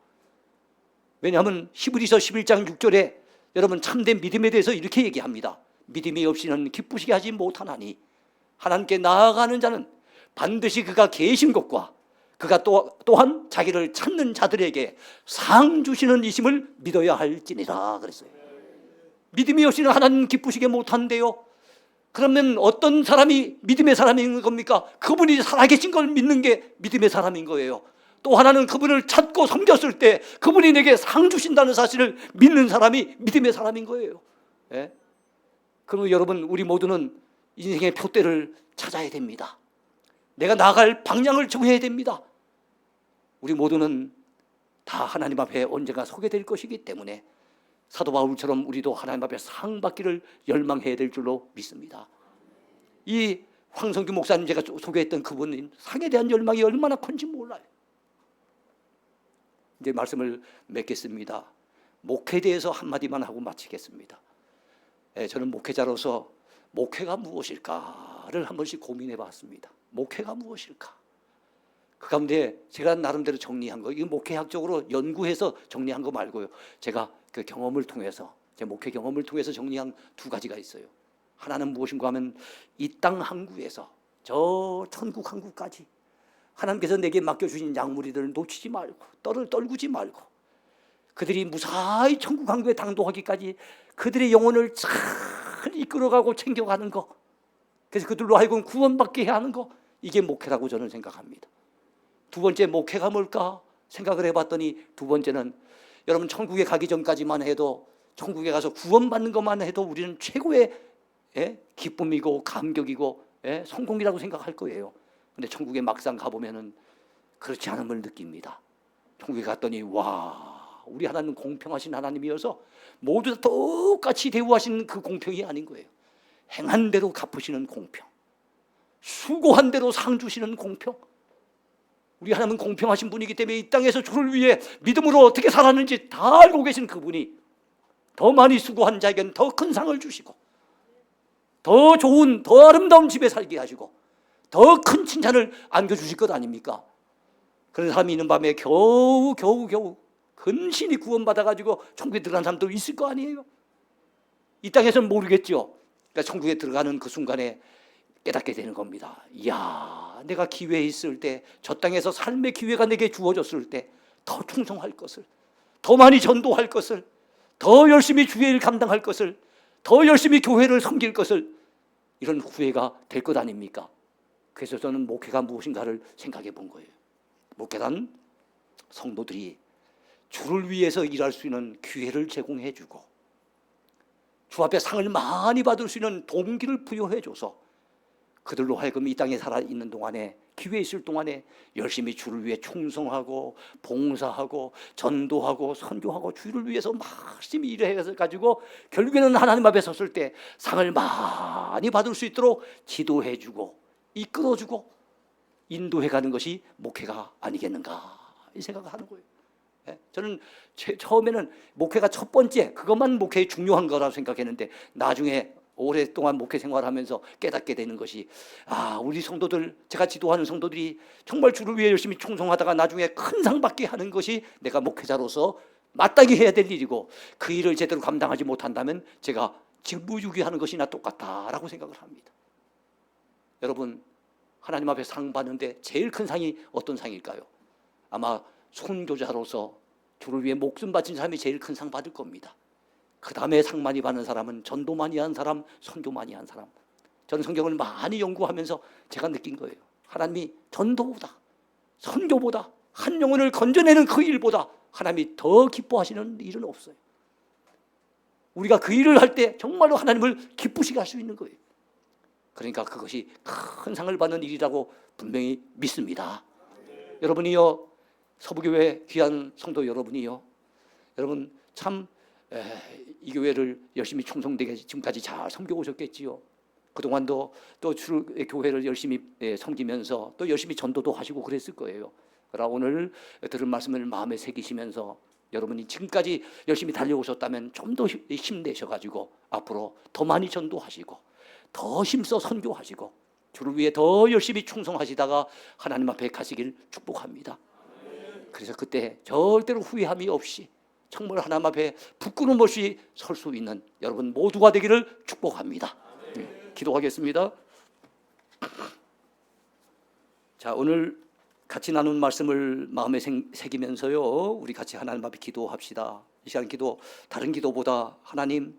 왜냐하면 히브리서 11장 6절에 여러분 참된 믿음에 대해서 이렇게 얘기합니다. 믿음이 없이는 기쁘시게 하지 못하나니 하나님께 나아가는 자는 반드시 그가 계신 것과 그가 또한 자기를 찾는 자들에게 상 주시는 이심을 믿어야 할지니라 그랬어요. 믿음이 없이는 하나님 기쁘시게 못한대요. 그러면 어떤 사람이 믿음의 사람인 겁니까? 그분이 살아계신 걸 믿는 게 믿음의 사람인 거예요. 또 하나는 그분을 찾고 섬겼을 때 그분이 내게 상 주신다는 사실을 믿는 사람이 믿음의 사람인 거예요. 예? 그러면 여러분 우리 모두는 인생의 표대를 찾아야 됩니다. 내가 나아갈 방향을 정해야 됩니다. 우리 모두는 다 하나님 앞에 언젠가 서게 될 것이기 때문에 사도 바울처럼 우리도 하나님 앞에 상 받기를 열망해야 될 줄로 믿습니다. 이 황성규 목사님 제가 소개했던 그분은 상에 대한 열망이 얼마나 큰지 몰라요. 이제 말씀을 맺겠습니다. 목회에 대해서 한마디만 하고 마치겠습니다. 저는 목회자로서 목회가 무엇일까를 한 번씩 고민해 봤습니다. 목회가 무엇일까? 그 가운데 제가 나름대로 정리한 거, 이거 목회학적으로 연구해서 정리한 거 말고요. 제가 그 경험을 통해서, 제 목회 경험을 통해서 정리한 두 가지가 있어요. 하나는 무엇인가 하면 이 땅 항구에서 저 천국 항구까지 하나님께서 내게 맡겨주신 양무리들을 놓치지 말고 떨을 떨구지 말고 그들이 무사히 천국 항구에 당도하기까지 그들의 영혼을 잘 이끌어가고 챙겨가는 거, 그래서 그들로 하여금 구원받게 해야 하는 거, 이게 목회라고 저는 생각합니다. 두 번째 목회가 뭘까 생각을 해봤더니 두 번째는 여러분 천국에 가기 전까지만 해도 천국에 가서 구원받는 것만 해도 우리는 최고의 기쁨이고 감격이고 성공이라고 생각할 거예요. 근데 천국에 막상 가보면은 그렇지 않음을 느낍니다. 천국에 갔더니 와, 우리 하나님은 공평하신 하나님이어서 모두 다 똑같이 대우하시는 그 공평이 아닌 거예요. 행한 대로 갚으시는 공평, 수고한 대로 상 주시는 공평. 우리 하나님은 공평하신 분이기 때문에 이 땅에서 주를 위해 믿음으로 어떻게 살았는지 다 알고 계신 그분이 더 많이 수고한 자에게는 더 큰 상을 주시고 더 좋은, 더 아름다운 집에 살게 하시고 더 큰 칭찬을 안겨주실 것 아닙니까? 그런 사람이 있는 밤에 겨우 근신이 구원받아가지고 천국에 들어간 사람도 있을 거 아니에요? 이 땅에서는 모르겠죠. 그러니까 천국에 들어가는 그 순간에 깨닫게 되는 겁니다. 이야, 내가 기회 있을 때, 저 땅에서 삶의 기회가 내게 주어졌을 때 더 충성할 것을, 더 많이 전도할 것을, 더 열심히 주의 일 감당할 것을, 더 열심히 교회를 섬길 것을, 이런 후회가 될 것 아닙니까? 그래서 저는 목회가 무엇인가를 생각해 본 거예요. 목회란 성도들이 주를 위해서 일할 수 있는 기회를 제공해 주고 주 앞에 상을 많이 받을 수 있는 동기를 부여해 줘서 그들로 하여금 이 땅에 살아있는 동안에, 기회 있을 동안에 열심히 주를 위해 충성하고 봉사하고 전도하고 선교하고 주를 위해서 열심히 일해가지고 결국에는 하나님 앞에 섰을 때 상을 많이 받을 수 있도록 지도해 주고 이끌어주고 인도해가는 것이 목회가 아니겠는가 이 생각을 하는 거예요. 저는 처음에는 목회가 첫 번째 그것만 목회의 중요한 거라고 생각했는데 나중에 오랫동안 목회 생활하면서 깨닫게 되는 것이 우리 성도들, 제가 지도하는 성도들이 정말 주를 위해 열심히 충성하다가 나중에 큰 상 받게 하는 것이 내가 목회자로서 마땅히 해야 될 일이고, 그 일을 제대로 감당하지 못한다면 제가 직무유기하는 것이나 똑같다라고 생각을 합니다. 여러분, 하나님 앞에 상 받는데 제일 큰 상이 어떤 상일까요? 아마 선교자로서 주를 위해 목숨 바친 사람이 제일 큰 상 받을 겁니다. 그 다음에 상 많이 받는 사람은 전도 많이 한 사람, 선교 많이 한 사람. 저는 성경을 많이 연구하면서 제가 느낀 거예요. 하나님이 전도보다, 선교보다, 한 영혼을 건져내는 그 일보다 하나님이 더 기뻐하시는 일은 없어요. 우리가 그 일을 할 때 정말로 하나님을 기쁘시게 할 수 있는 거예요. 그러니까 그것이 큰 상을 받는 일이라고 분명히 믿습니다. 여러분이요, 서부교회 귀한 성도 여러분이요, 여러분 참 이 교회를 열심히 충성되게 지금까지 잘 섬겨오셨겠지요. 그동안도 또 교회를 열심히 섬기면서 또 열심히 전도도 하시고 그랬을 거예요. 그러나 오늘 들은 말씀을 마음에 새기시면서 여러분이 지금까지 열심히 달려오셨다면 좀 더 힘내셔가지고 앞으로 더 많이 전도하시고 더 힘써 선교하시고 주를 위해 더 열심히 충성하시다가 하나님 앞에 가시길 축복합니다. 그래서 그때 절대로 후회함이 없이 정말 하나님 앞에 부끄러움 없이 설 수 있는 여러분 모두가 되기를 축복합니다. 기도하겠습니다. 자, 오늘 같이 나눈 말씀을 마음에 새기면서요, 우리 같이 하나님 앞에 기도합시다. 이 시간 기도, 다른 기도보다 하나님,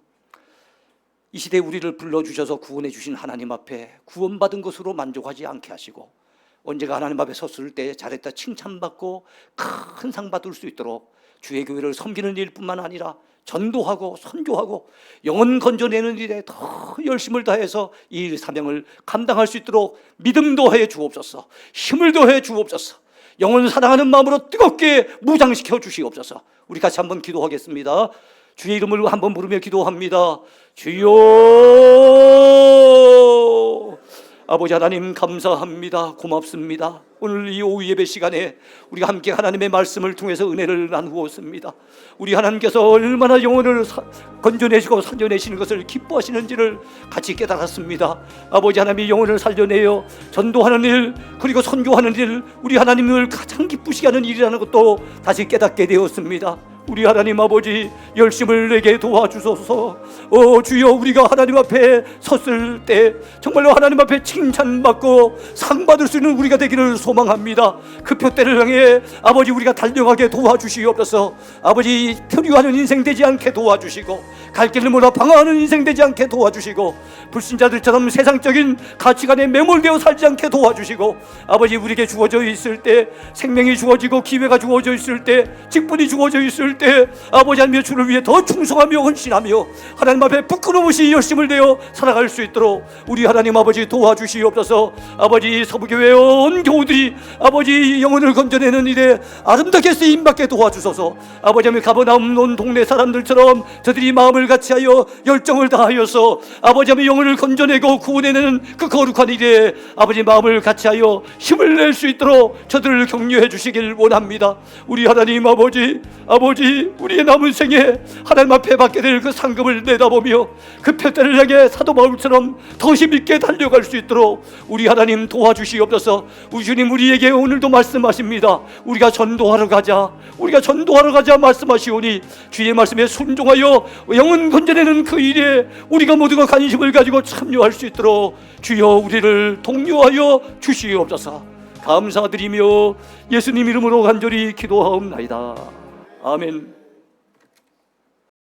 이 시대에 우리를 불러주셔서 구원해 주신 하나님 앞에 구원받은 것으로 만족하지 않게 하시고 언제가 하나님 앞에 섰을 때 잘했다 칭찬받고 큰 상 받을 수 있도록 주의 교회를 섬기는 일뿐만 아니라 전도하고 선교하고 영혼 건져내는 일에 더 열심을 다해서 이 일 사명을 감당할 수 있도록 믿음 더해 주옵소서, 힘을 더해 주옵소서, 영혼 사랑하는 마음으로 뜨겁게 무장시켜 주시옵소서. 우리 같이 한번 기도하겠습니다. 주의 이름을 한번 부르며 기도합니다. 주여, 아버지 하나님 감사합니다. 고맙습니다. 오늘 이 오후 예배 시간에 우리가 함께 하나님의 말씀을 통해서 은혜를 나누었습니다. 우리 하나님께서 얼마나 영혼을 건져내시고 살려내시는 것을 기뻐하시는지를 같이 깨달았습니다. 아버지 하나님이 영혼을 살려내어 전도하는 일, 그리고 선교하는 일, 우리 하나님을 가장 기쁘시게 하는 일이라는 것도 다시 깨닫게 되었습니다. 우리 하나님 아버지, 열심을 내게 도와주소서. 주여, 우리가 하나님 앞에 섰을 때 정말로 하나님 앞에 칭찬받고 상 받을 수 있는 우리가 되기를 소망합니다. 그 표대를 향해 아버지 우리가 달려가게 도와주시옵소서. 아버지, 표류하는 인생 되지 않게 도와주시고 갈 길을 몰라 방황하는 인생 되지 않게 도와주시고 불신자들처럼 세상적인 가치관에 매몰되어 살지 않게 도와주시고 아버지, 우리에게 주어져 있을 때 생명이 주어지고 기회가 주어져 있을 때 직분이 주어져 있을 때 아버지 하나님의 주를 위해 더 충성하며 헌신하며 하나님 앞에 부끄러움 없이 열심을 내어 살아갈 수 있도록 우리 하나님 아버지 도와주시옵소서. 아버지, 서부교회 온 교우들이 아버지 영혼을 건져내는 일에 아름답게 쓰임받게 도와주소서. 아버지 하나님, 가버나움 온 동네 사람들처럼 저들이 마음을 같이하여 열정을 다하여서 아버지 하나님 영혼을 건져내고 구원해내는 그 거룩한 일에 아버지 마음을 같이하여 힘을 낼 수 있도록 저들을 격려해 주시길 원합니다. 우리 하나님 아버지, 우리의 남은 생에 하나님 앞에 받게 될 그 상급을 내다보며 그 표대를 향해 사도 바울처럼 더 힘있게 달려갈 수 있도록 우리 하나님 도와주시옵소서. 우리 주님, 우리에게 오늘도 말씀하십니다. 우리가 전도하러 가자 말씀하시오니 주의 말씀에 순종하여 영혼 건져내는 그 일에 우리가 모두가 관심을 가지고 참여할 수 있도록 주여 우리를 독려하여 주시옵소서. 감사드리며 예수님 이름으로 간절히 기도하옵나이다. 아멘.